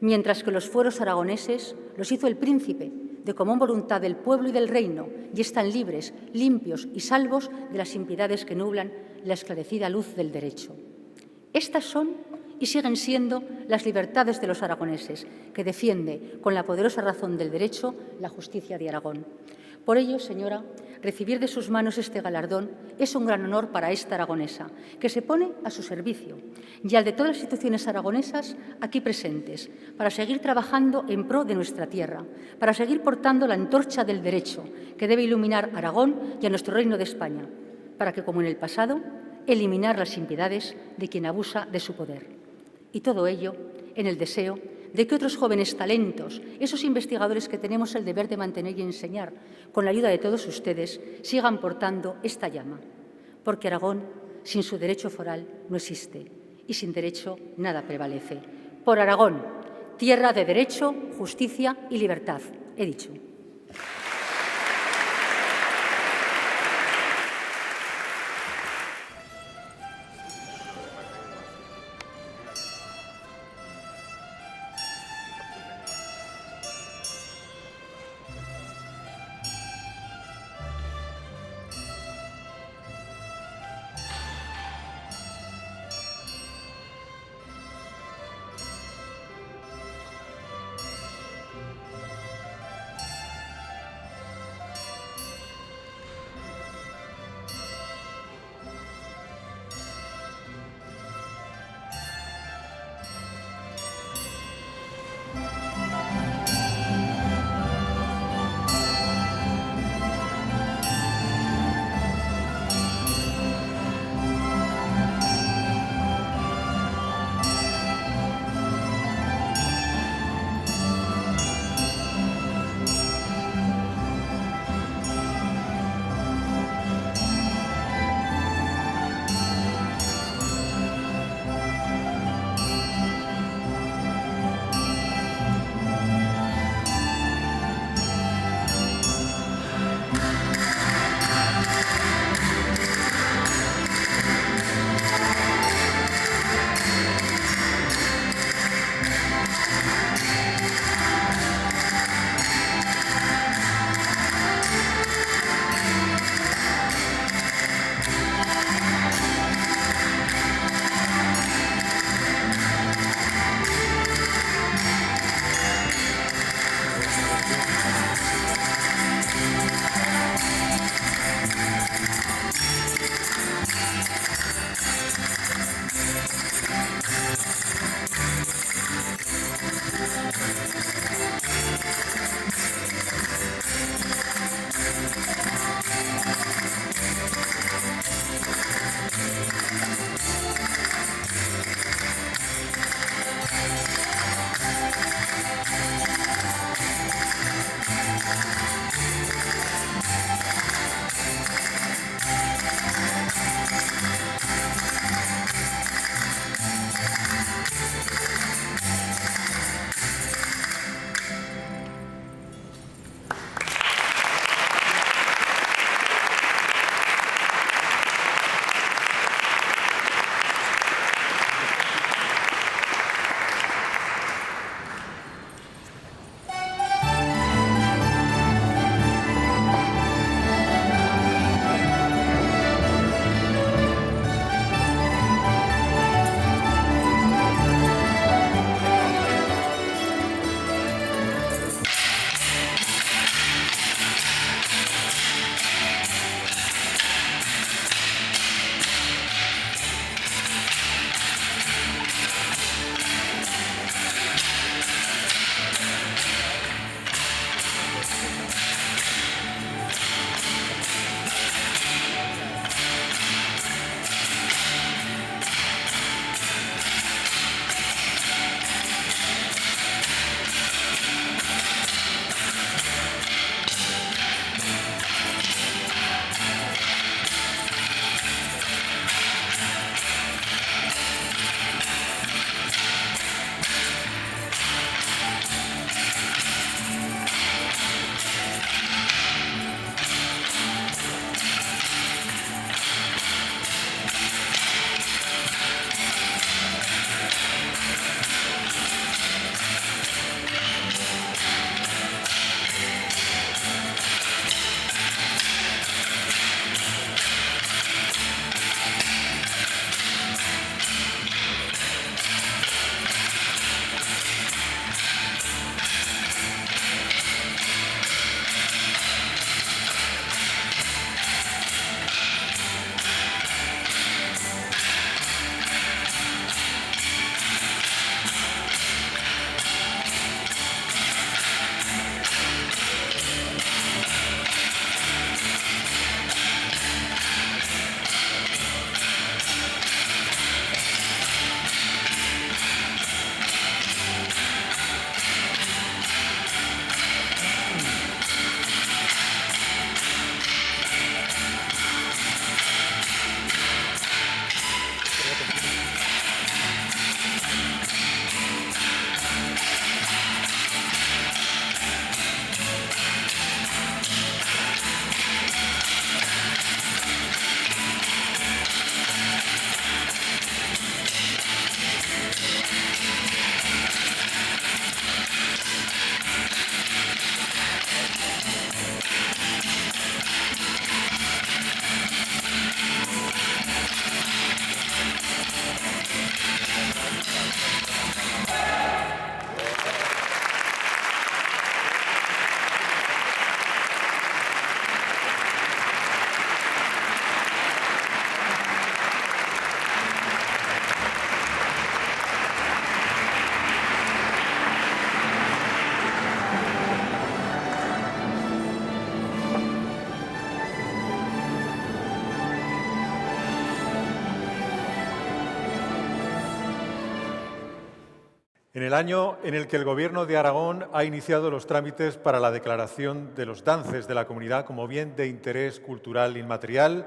Mientras que los fueros aragoneses los hizo el príncipe, de común voluntad del pueblo y del reino, y están libres, limpios y salvos de las impiedades que nublan la esclarecida luz del derecho. Estas son y siguen siendo las libertades de los aragoneses, que defiende con la poderosa razón del derecho la justicia de Aragón. Por ello, señora, recibir de sus manos este galardón es un gran honor para esta aragonesa, que se pone a su servicio, y al de todas las instituciones aragonesas aquí presentes, para seguir trabajando en pro de nuestra tierra, para seguir portando la antorcha del derecho que debe iluminar a Aragón y a nuestro Reino de España, para que, como en el pasado, eliminar las impiedades de quien abusa de su poder. Y todo ello en el deseo de que otros jóvenes talentos, esos investigadores que tenemos el deber de mantener y enseñar, con la ayuda de todos ustedes, sigan portando esta llama. Porque Aragón, sin su derecho foral, no existe, y sin derecho nada prevalece. Por Aragón, tierra de derecho, justicia y libertad. He dicho. En el año en el que el Gobierno de Aragón ha iniciado los trámites para la declaración de los dances de la comunidad como bien de interés cultural inmaterial,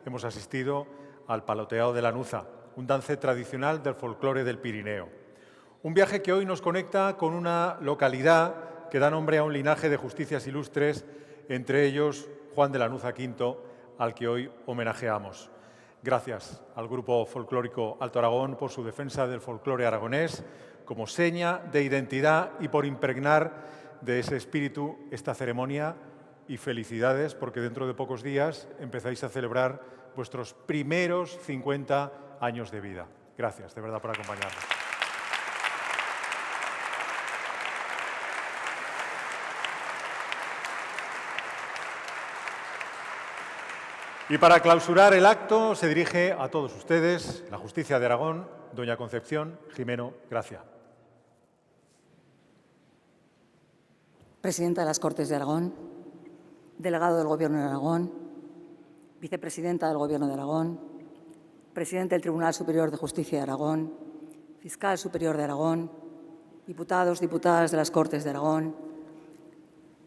hemos asistido al paloteado de la Nuza, un dance tradicional del folclore del Pirineo. Un viaje que hoy nos conecta con una localidad que da nombre a un linaje de justicias ilustres, entre ellos Juan de la Nuza V, al que hoy homenajeamos. Gracias al Grupo Folclórico Alto Aragón por su defensa del folclore aragonés como seña de identidad y por impregnar de ese espíritu esta ceremonia, y felicidades porque dentro de pocos días empezáis a celebrar vuestros primeros 50 años de vida. Gracias, de verdad, por acompañarnos. Y para clausurar el acto se dirige a todos ustedes la Justicia de Aragón, doña Concepción Jimeno Gracia. Presidenta de las Cortes de Aragón, delegado del Gobierno de Aragón, vicepresidenta del Gobierno de Aragón, presidente del Tribunal Superior de Justicia de Aragón, fiscal superior de Aragón, diputados, diputadas de las Cortes de Aragón,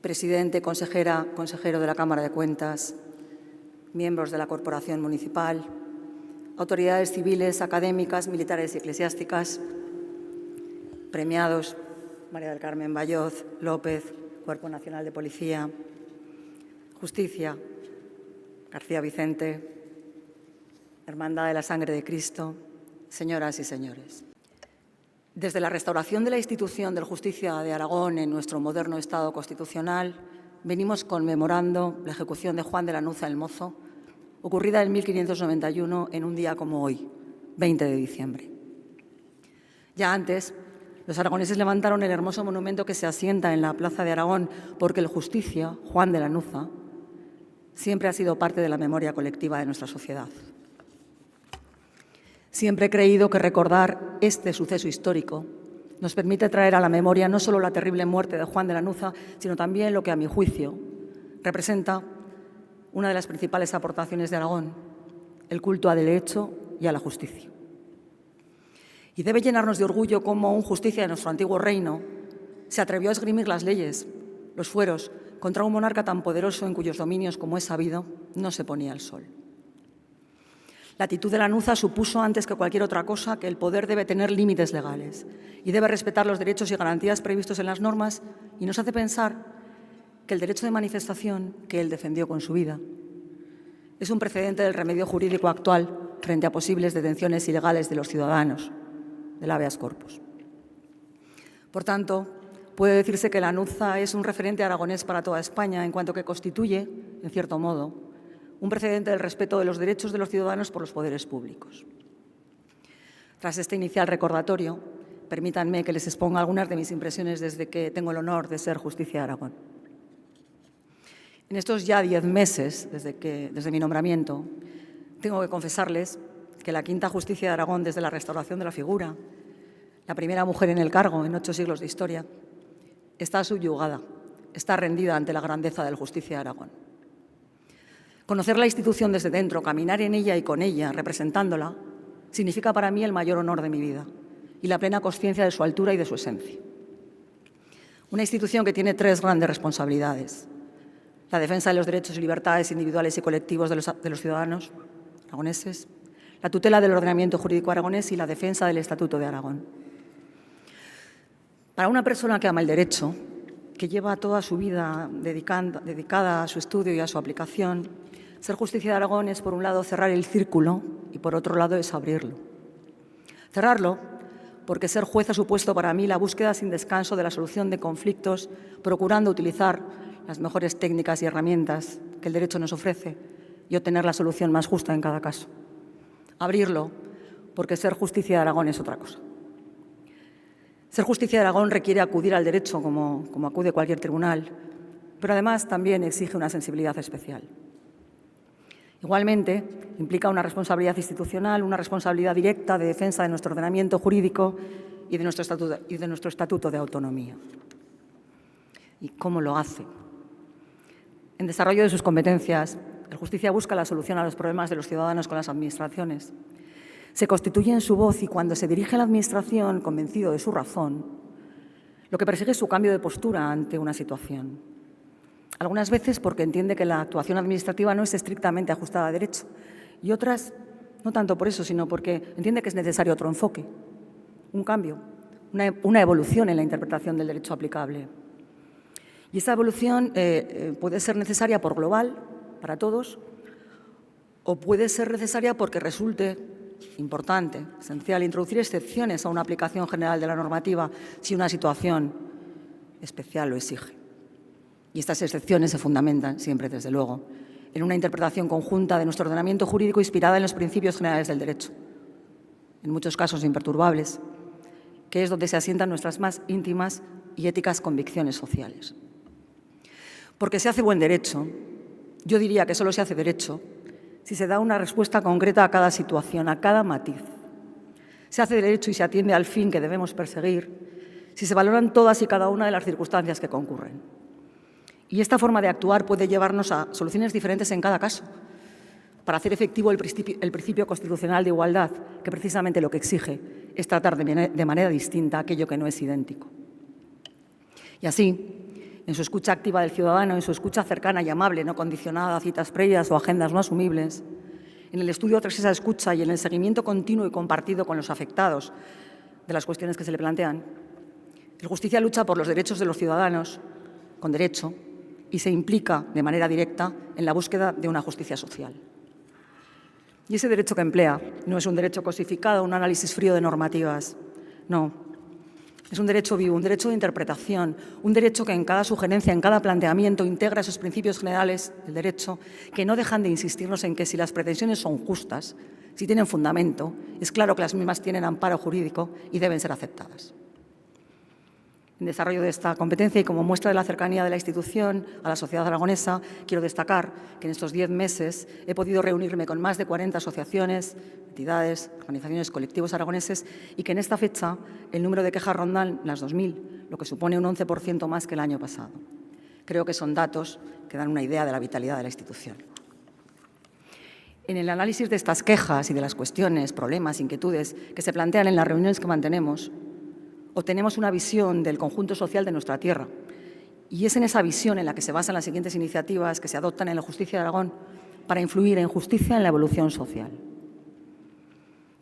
presidente, consejera, consejero de la Cámara de Cuentas, miembros de la Corporación Municipal, autoridades civiles, académicas, militares y eclesiásticas, premiados, María del Carmen Bayoz, López, Cuerpo Nacional de Policía, Justicia, García Vicente, Hermandad de la Sangre de Cristo, señoras y señores. Desde la restauración de la institución del Justicia de Aragón en nuestro moderno Estado constitucional, venimos conmemorando la ejecución de Juan de la Nuza el Mozo, ocurrida en 1591 en un día como hoy, 20 de diciembre. Ya antes, los aragoneses levantaron el hermoso monumento que se asienta en la Plaza de Aragón porque el Justicia, Juan de la Nuza, siempre ha sido parte de la memoria colectiva de nuestra sociedad. Siempre he creído que recordar este suceso histórico nos permite traer a la memoria no solo la terrible muerte de Juan de la Nuza, sino también lo que, a mi juicio, representa una de las principales aportaciones de Aragón, el culto al derecho y a la justicia. Y debe llenarnos de orgullo cómo un Justicia de nuestro antiguo reino se atrevió a esgrimir las leyes, los fueros, contra un monarca tan poderoso en cuyos dominios, como es sabido, no se ponía el sol. La actitud de la Nuza supuso antes que cualquier otra cosa que el poder debe tener límites legales y debe respetar los derechos y garantías previstos en las normas, y nos hace pensar que el derecho de manifestación que él defendió con su vida es un precedente del remedio jurídico actual frente a posibles detenciones ilegales de los ciudadanos, del habeas corpus. Por tanto, puede decirse que la Nuza es un referente aragonés para toda España, en cuanto que constituye, en cierto modo, un precedente del respeto de los derechos de los ciudadanos por los poderes públicos. Tras este inicial recordatorio, permítanme que les exponga algunas de mis impresiones desde que tengo el honor de ser Justicia de Aragón. En estos ya 10 meses, desde mi nombramiento, tengo que confesarles que la quinta Justicia de Aragón, desde la restauración de la figura, la primera mujer en el cargo en 8 siglos de historia, está subyugada, está rendida ante la grandeza del Justicia de Aragón. Conocer la institución desde dentro, caminar en ella y con ella, representándola, significa para mí el mayor honor de mi vida y la plena consciencia de su altura y de su esencia. Una institución que tiene 3 grandes responsabilidades: la defensa de los derechos y libertades individuales y colectivos de los ciudadanos aragoneses, la tutela del ordenamiento jurídico aragonés y la defensa del Estatuto de Aragón. Para una persona que ama el derecho, que lleva toda su vida dedicada a su estudio y a su aplicación, ser Justicia de Aragón es, por un lado, cerrar el círculo y, por otro lado, es abrirlo. Cerrarlo porque ser juez ha supuesto para mí la búsqueda sin descanso de la solución de conflictos, procurando utilizar las mejores técnicas y herramientas que el derecho nos ofrece y obtener la solución más justa en cada caso. Abrirlo porque ser Justicia de Aragón es otra cosa. Ser Justicia de Aragón requiere acudir al derecho como acude cualquier tribunal, pero además también exige una sensibilidad especial. Igualmente, implica una responsabilidad institucional, una responsabilidad directa de defensa de nuestro ordenamiento jurídico y de nuestro estatuto de autonomía. ¿Y cómo lo hace? En desarrollo de sus competencias, el Justicia busca la solución a los problemas de los ciudadanos con las administraciones. Se constituye en su voz y cuando se dirige a la Administración, convencido de su razón, lo que persigue es su cambio de postura ante una situación. Algunas veces porque entiende que la actuación administrativa no es estrictamente ajustada a derecho y otras no tanto por eso, sino porque entiende que es necesario otro enfoque, un cambio, una evolución en la interpretación del derecho aplicable. Y esa evolución puede ser necesaria por global, para todos, o puede ser necesaria porque resulte importante, esencial, introducir excepciones a una aplicación general de la normativa si una situación especial lo exige. Y estas excepciones se fundamentan siempre, desde luego, en una interpretación conjunta de nuestro ordenamiento jurídico inspirada en los principios generales del derecho, en muchos casos imperturbables, que es donde se asientan nuestras más íntimas y éticas convicciones sociales. Porque se hace buen derecho, yo diría que solo se hace derecho si se da una respuesta concreta a cada situación, a cada matiz. Se hace derecho y se atiende al fin que debemos perseguir si se valoran todas y cada una de las circunstancias que concurren. Y esta forma de actuar puede llevarnos a soluciones diferentes en cada caso, para hacer efectivo el principio constitucional de igualdad, que precisamente lo que exige es tratar de manera distinta aquello que no es idéntico. Y así, en su escucha activa del ciudadano, en su escucha cercana y amable, no condicionada a citas previas o agendas no asumibles, en el estudio tras esa escucha y en el seguimiento continuo y compartido con los afectados de las cuestiones que se le plantean, el Justicia lucha por los derechos de los ciudadanos, con derecho, y se implica de manera directa en la búsqueda de una justicia social. Y ese derecho que emplea no es un derecho cosificado, un análisis frío de normativas, no. Es un derecho vivo, un derecho de interpretación, un derecho que en cada sugerencia, en cada planteamiento, integra esos principios generales del derecho que no dejan de insistirnos en que si las pretensiones son justas, si tienen fundamento, es claro que las mismas tienen amparo jurídico y deben ser aceptadas. En desarrollo de esta competencia y como muestra de la cercanía de la institución a la sociedad aragonesa, quiero destacar que en estos 10 meses he podido reunirme con más de 40 asociaciones, entidades, organizaciones, colectivos aragoneses y que en esta fecha el número de quejas rondan las 2.000, lo que supone un 11% más que el año pasado. Creo que son datos que dan una idea de la vitalidad de la institución. En el análisis de estas quejas y de las cuestiones, problemas, inquietudes que se plantean en las reuniones que mantenemos, obtenemos una visión del conjunto social de nuestra tierra. Y es en esa visión en la que se basan las siguientes iniciativas que se adoptan en la Justicia de Aragón para influir en justicia en la evolución social.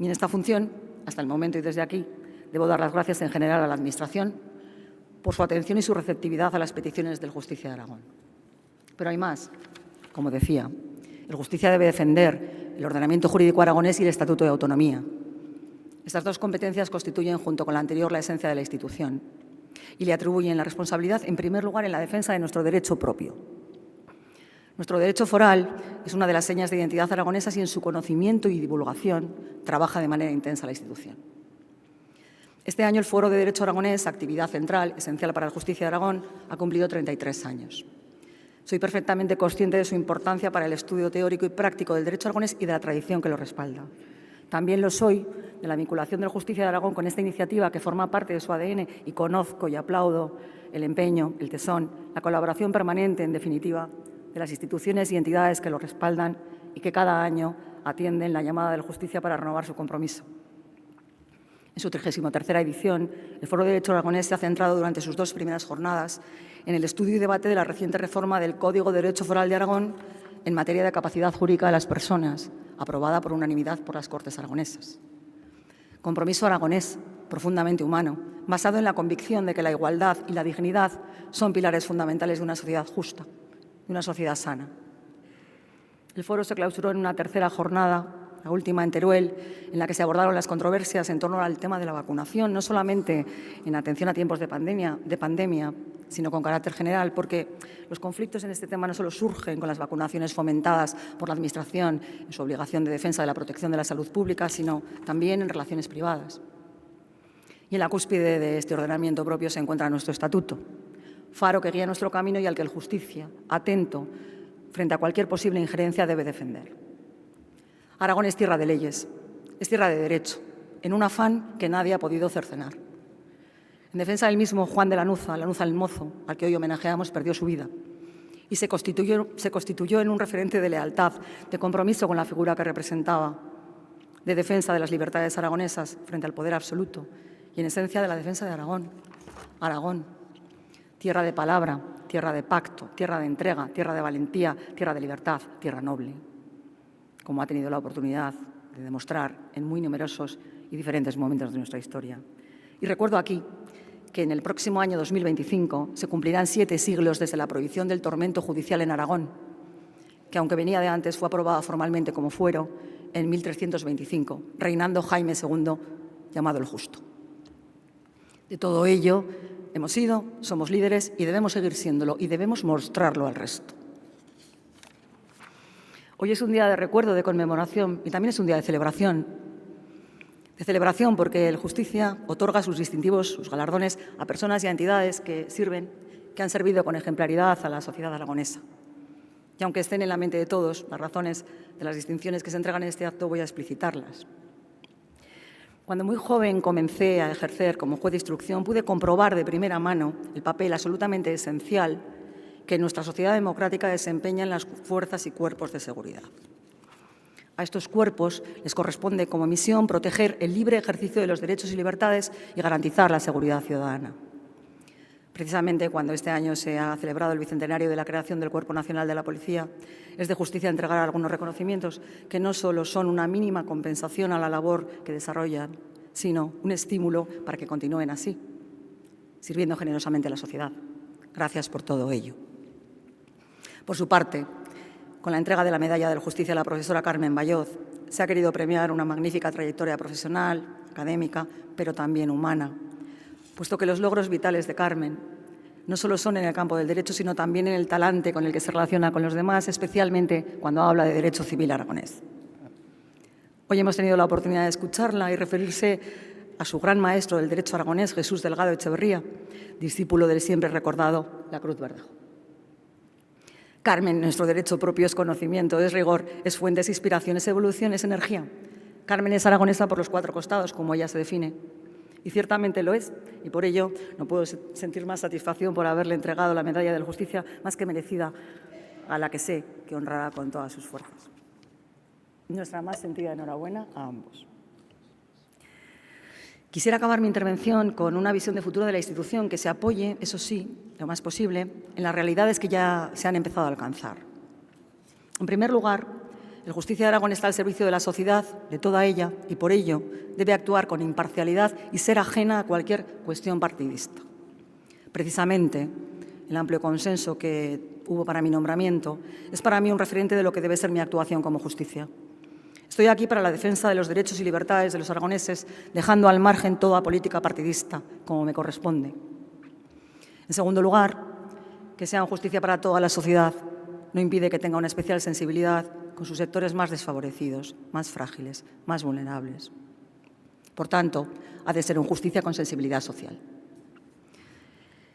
Y en esta función, hasta el momento y desde aquí, debo dar las gracias en general a la Administración por su atención y su receptividad a las peticiones del Justicia de Aragón. Pero hay más. Como decía, el Justicia debe defender el ordenamiento jurídico aragonés y el Estatuto de Autonomía. Estas dos competencias constituyen, junto con la anterior, la esencia de la institución y le atribuyen la responsabilidad, en primer lugar, en la defensa de nuestro derecho propio. Nuestro derecho foral es una de las señas de identidad aragonesas y en su conocimiento y divulgación trabaja de manera intensa la institución. Este año el Foro de Derecho Aragonés, actividad central, esencial para la Justicia de Aragón, ha cumplido 33 años. Soy perfectamente consciente de su importancia para el estudio teórico y práctico del derecho aragonés y de la tradición que lo respalda. También lo soy de la vinculación de la Justicia de Aragón con esta iniciativa que forma parte de su ADN y conozco y aplaudo el empeño, el tesón, la colaboración permanente, en definitiva, de las instituciones y entidades que lo respaldan y que cada año atienden la llamada de la Justicia para renovar su compromiso. En su 33ª edición, el Foro de Derecho Aragonés se ha centrado durante sus 2 primeras jornadas en el estudio y debate de la reciente reforma del Código de Derecho Foral de Aragón en materia de capacidad jurídica de las personas, aprobada por unanimidad por las Cortes aragonesas. Compromiso aragonés, profundamente humano, basado en la convicción de que la igualdad y la dignidad son pilares fundamentales de una sociedad justa, de una sociedad sana. El foro se clausuró en una 3ª jornada, la última en Teruel, en la que se abordaron las controversias en torno al tema de la vacunación, no solamente en atención a tiempos de pandemia, sino con carácter general, porque los conflictos en este tema no solo surgen con las vacunaciones fomentadas por la Administración en su obligación de defensa de la protección de la salud pública, sino también en relaciones privadas. Y en la cúspide de este ordenamiento propio se encuentra nuestro Estatuto, faro que guía nuestro camino y al que el Justicia, atento frente a cualquier posible injerencia, debe defender. Aragón es tierra de leyes, es tierra de derecho, en un afán que nadie ha podido cercenar. En defensa del mismo, Juan de Lanuza el Mozo, al que hoy homenajeamos, perdió su vida y se constituyó en un referente de lealtad, de compromiso con la figura que representaba. de defensa de las libertades aragonesas frente al poder absoluto y, en esencia, de la defensa de Aragón. Aragón, tierra de palabra, tierra de pacto, tierra de entrega, tierra de valentía, tierra de libertad, tierra noble, como ha tenido la oportunidad de demostrar en muy numerosos y diferentes momentos de nuestra historia. Y recuerdo aquí que en el próximo año 2025 se cumplirán 7 siglos desde la prohibición del tormento judicial en Aragón, que, aunque venía de antes, fue aprobada formalmente como fuero en 1325, reinando Jaime II, llamado el Justo. De todo ello hemos sido, somos líderes y debemos seguir siéndolo, y debemos mostrarlo al resto. Hoy es un día de recuerdo, de conmemoración, y también es un día de celebración. De celebración porque el Justicia otorga sus distintivos, sus galardones a personas y a entidades que han servido con ejemplaridad a la sociedad aragonesa. Y aunque estén en la mente de todos, las razones de las distinciones que se entregan en este acto voy a explicitarlas. Cuando muy joven comencé a ejercer como juez de instrucción, pude comprobar de primera mano el papel absolutamente esencial que nuestra sociedad democrática desempeña en las fuerzas y cuerpos de seguridad. A estos cuerpos les corresponde como misión proteger el libre ejercicio de los derechos y libertades y garantizar la seguridad ciudadana. Precisamente cuando este año se ha celebrado el bicentenario de la creación del Cuerpo Nacional de la Policía, es de justicia entregar algunos reconocimientos que no solo son una mínima compensación a la labor que desarrollan, sino un estímulo para que continúen así, sirviendo generosamente a la sociedad. Gracias por todo ello. Por su parte, con la entrega de la Medalla de la Justicia a la profesora Carmen Bayoz, se ha querido premiar una magnífica trayectoria profesional, académica, pero también humana, puesto que los logros vitales de Carmen no solo son en el campo del derecho, sino también en el talante con el que se relaciona con los demás, especialmente cuando habla de derecho civil aragonés. Hoy hemos tenido la oportunidad de escucharla y referirse a su gran maestro del derecho aragonés, Jesús Delgado Echeverría, discípulo del siempre recordado La Cruz Verdejo. Carmen, nuestro derecho propio es conocimiento, es rigor, es fuente, es inspiración, es evolución, es energía. Carmen es aragonesa por los 4 costados, como ella se define. Y ciertamente lo es, y por ello no puedo sentir más satisfacción por haberle entregado la Medalla de la Justicia más que merecida, a la que sé que honrará con todas sus fuerzas. Nuestra más sentida enhorabuena a ambos. Quisiera acabar mi intervención con una visión de futuro de la institución que se apoye, eso sí, lo más posible, en las realidades que ya se han empezado a alcanzar. En primer lugar, el Justicia de Aragón está al servicio de la sociedad, de toda ella, y por ello debe actuar con imparcialidad y ser ajena a cualquier cuestión partidista. Precisamente, el amplio consenso que hubo para mi nombramiento es para mí un referente de lo que debe ser mi actuación como justicia. Estoy aquí para la defensa de los derechos y libertades de los aragoneses, dejando al margen toda política partidista, como me corresponde. En segundo lugar, que sea justicia para toda la sociedad no impide que tenga una especial sensibilidad con sus sectores más desfavorecidos, más frágiles, más vulnerables. Por tanto, ha de ser una justicia con sensibilidad social.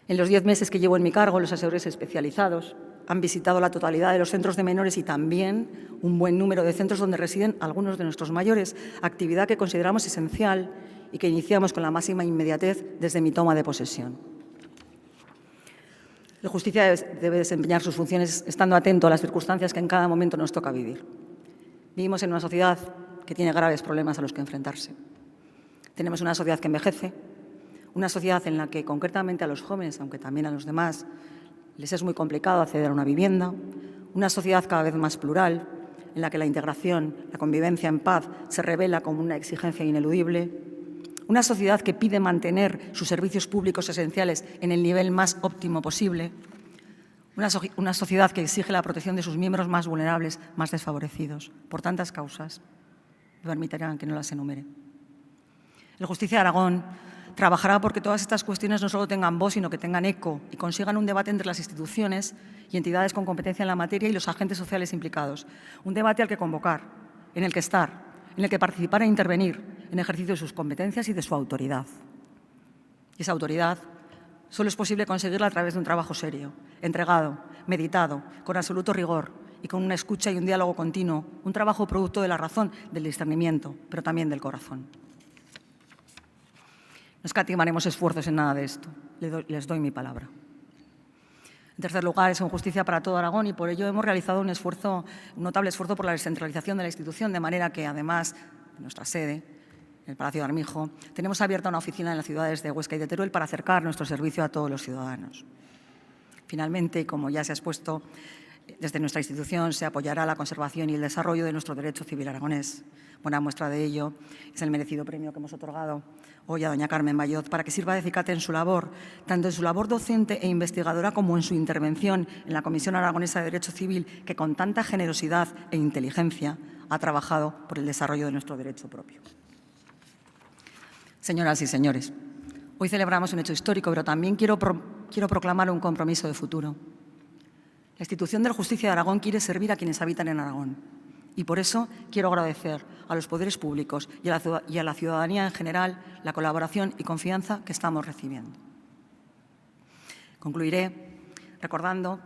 En los 10 meses que llevo en mi cargo, los asesores especializados han visitado la totalidad de los centros de menores y también un buen número de centros donde residen algunos de nuestros mayores, actividad que consideramos esencial y que iniciamos con la máxima inmediatez desde mi toma de posesión. La justicia debe desempeñar sus funciones estando atento a las circunstancias que en cada momento nos toca vivir. Vivimos en una sociedad que tiene graves problemas a los que enfrentarse. Tenemos una sociedad que envejece, una sociedad en la que concretamente a los jóvenes, aunque también a los demás, les es muy complicado acceder a una vivienda, una sociedad cada vez más plural, en la que la integración, la convivencia en paz se revela como una exigencia ineludible, una sociedad que pide mantener sus servicios públicos esenciales en el nivel más óptimo posible, una sociedad que exige la protección de sus miembros más vulnerables, más desfavorecidos, por tantas causas. Me permitirán que no las enumere. El Justicia de Aragón trabajará porque todas estas cuestiones no solo tengan voz, sino que tengan eco y consigan un debate entre las instituciones y entidades con competencia en la materia y los agentes sociales implicados. Un debate al que convocar, en el que estar, en el que participar e intervenir en ejercicio de sus competencias y de su autoridad. Y esa autoridad solo es posible conseguirla a través de un trabajo serio, entregado, meditado, con absoluto rigor y con una escucha y un diálogo continuo, un trabajo producto de la razón, del discernimiento, pero también del corazón. No escatimaremos esfuerzos en nada de esto, les doy mi palabra. En tercer lugar, es una justicia para todo Aragón y por ello hemos realizado un notable esfuerzo por la descentralización de la institución, de manera que, además nuestra sede, en el Palacio de Armijo, tenemos abierta una oficina en las ciudades de Huesca y de Teruel para acercar nuestro servicio a todos los ciudadanos. Finalmente, como ya se ha expuesto, desde nuestra institución se apoyará la conservación y el desarrollo de nuestro derecho civil aragonés. Buena muestra de ello es el merecido premio que hemos otorgado hoy a doña Carmen Bayot para que sirva de acicate en su labor, tanto en su labor docente e investigadora como en su intervención en la Comisión Aragonesa de Derecho Civil, que con tanta generosidad e inteligencia ha trabajado por el desarrollo de nuestro derecho propio. Señoras y señores, hoy celebramos un hecho histórico, pero también quiero proclamar un compromiso de futuro. La institución de la Justicia de Aragón quiere servir a quienes habitan en Aragón y por eso quiero agradecer a los poderes públicos y a la ciudadanía en general la colaboración y confianza que estamos recibiendo. Concluiré recordando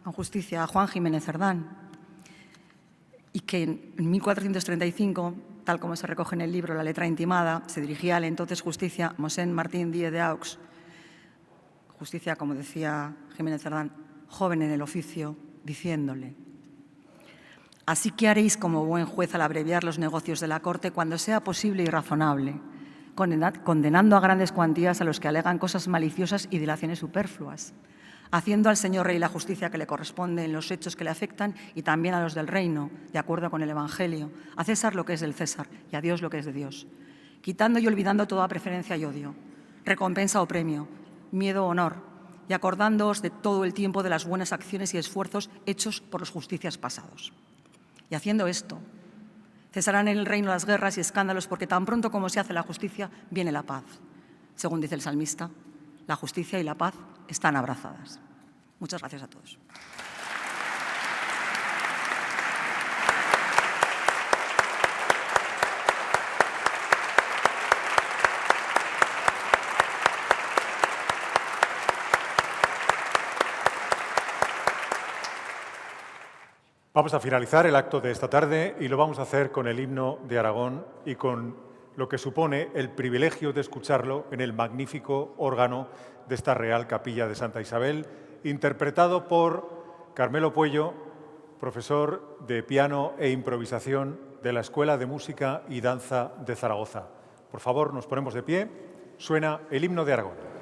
con justicia a Juan Jiménez Cerdán y que en 1435, tal como se recoge en el libro La letra intimada, se dirigía al entonces justicia Mosén Martín Díez de Aux, justicia, como decía Jiménez Cerdán, joven en el oficio, diciéndole: así que haréis como buen juez al abreviar los negocios de la corte cuando sea posible y razonable, condenando a grandes cuantías a los que alegan cosas maliciosas y dilaciones superfluas, haciendo al señor rey la justicia que le corresponde en los hechos que le afectan y también a los del reino, de acuerdo con el Evangelio, a César lo que es del César y a Dios lo que es de Dios, quitando y olvidando toda preferencia y odio, recompensa o premio, miedo o honor, y acordándoos de todo el tiempo de las buenas acciones y esfuerzos hechos por los justicias pasados. Y haciendo esto, cesarán en el reino las guerras y escándalos, porque tan pronto como se hace la justicia, viene la paz. Según dice el salmista, la justicia y la paz están abrazadas. Muchas gracias a todos. Vamos a finalizar el acto de esta tarde y lo vamos a hacer con el himno de Aragón y con lo que supone el privilegio de escucharlo en el magnífico órgano de esta Real Capilla de Santa Isabel, interpretado por Carmelo Puello, profesor de piano e improvisación de la Escuela de Música y Danza de Zaragoza. Por favor, nos ponemos de pie. Suena el himno de Aragón.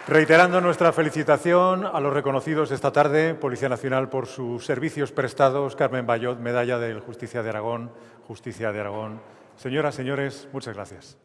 Reiterando nuestra felicitación a los reconocidos esta tarde, Policía Nacional, por sus servicios prestados. Carmen Bayot, Medalla de Justicia de Aragón, Justicia de Aragón. Señoras, señores, muchas gracias.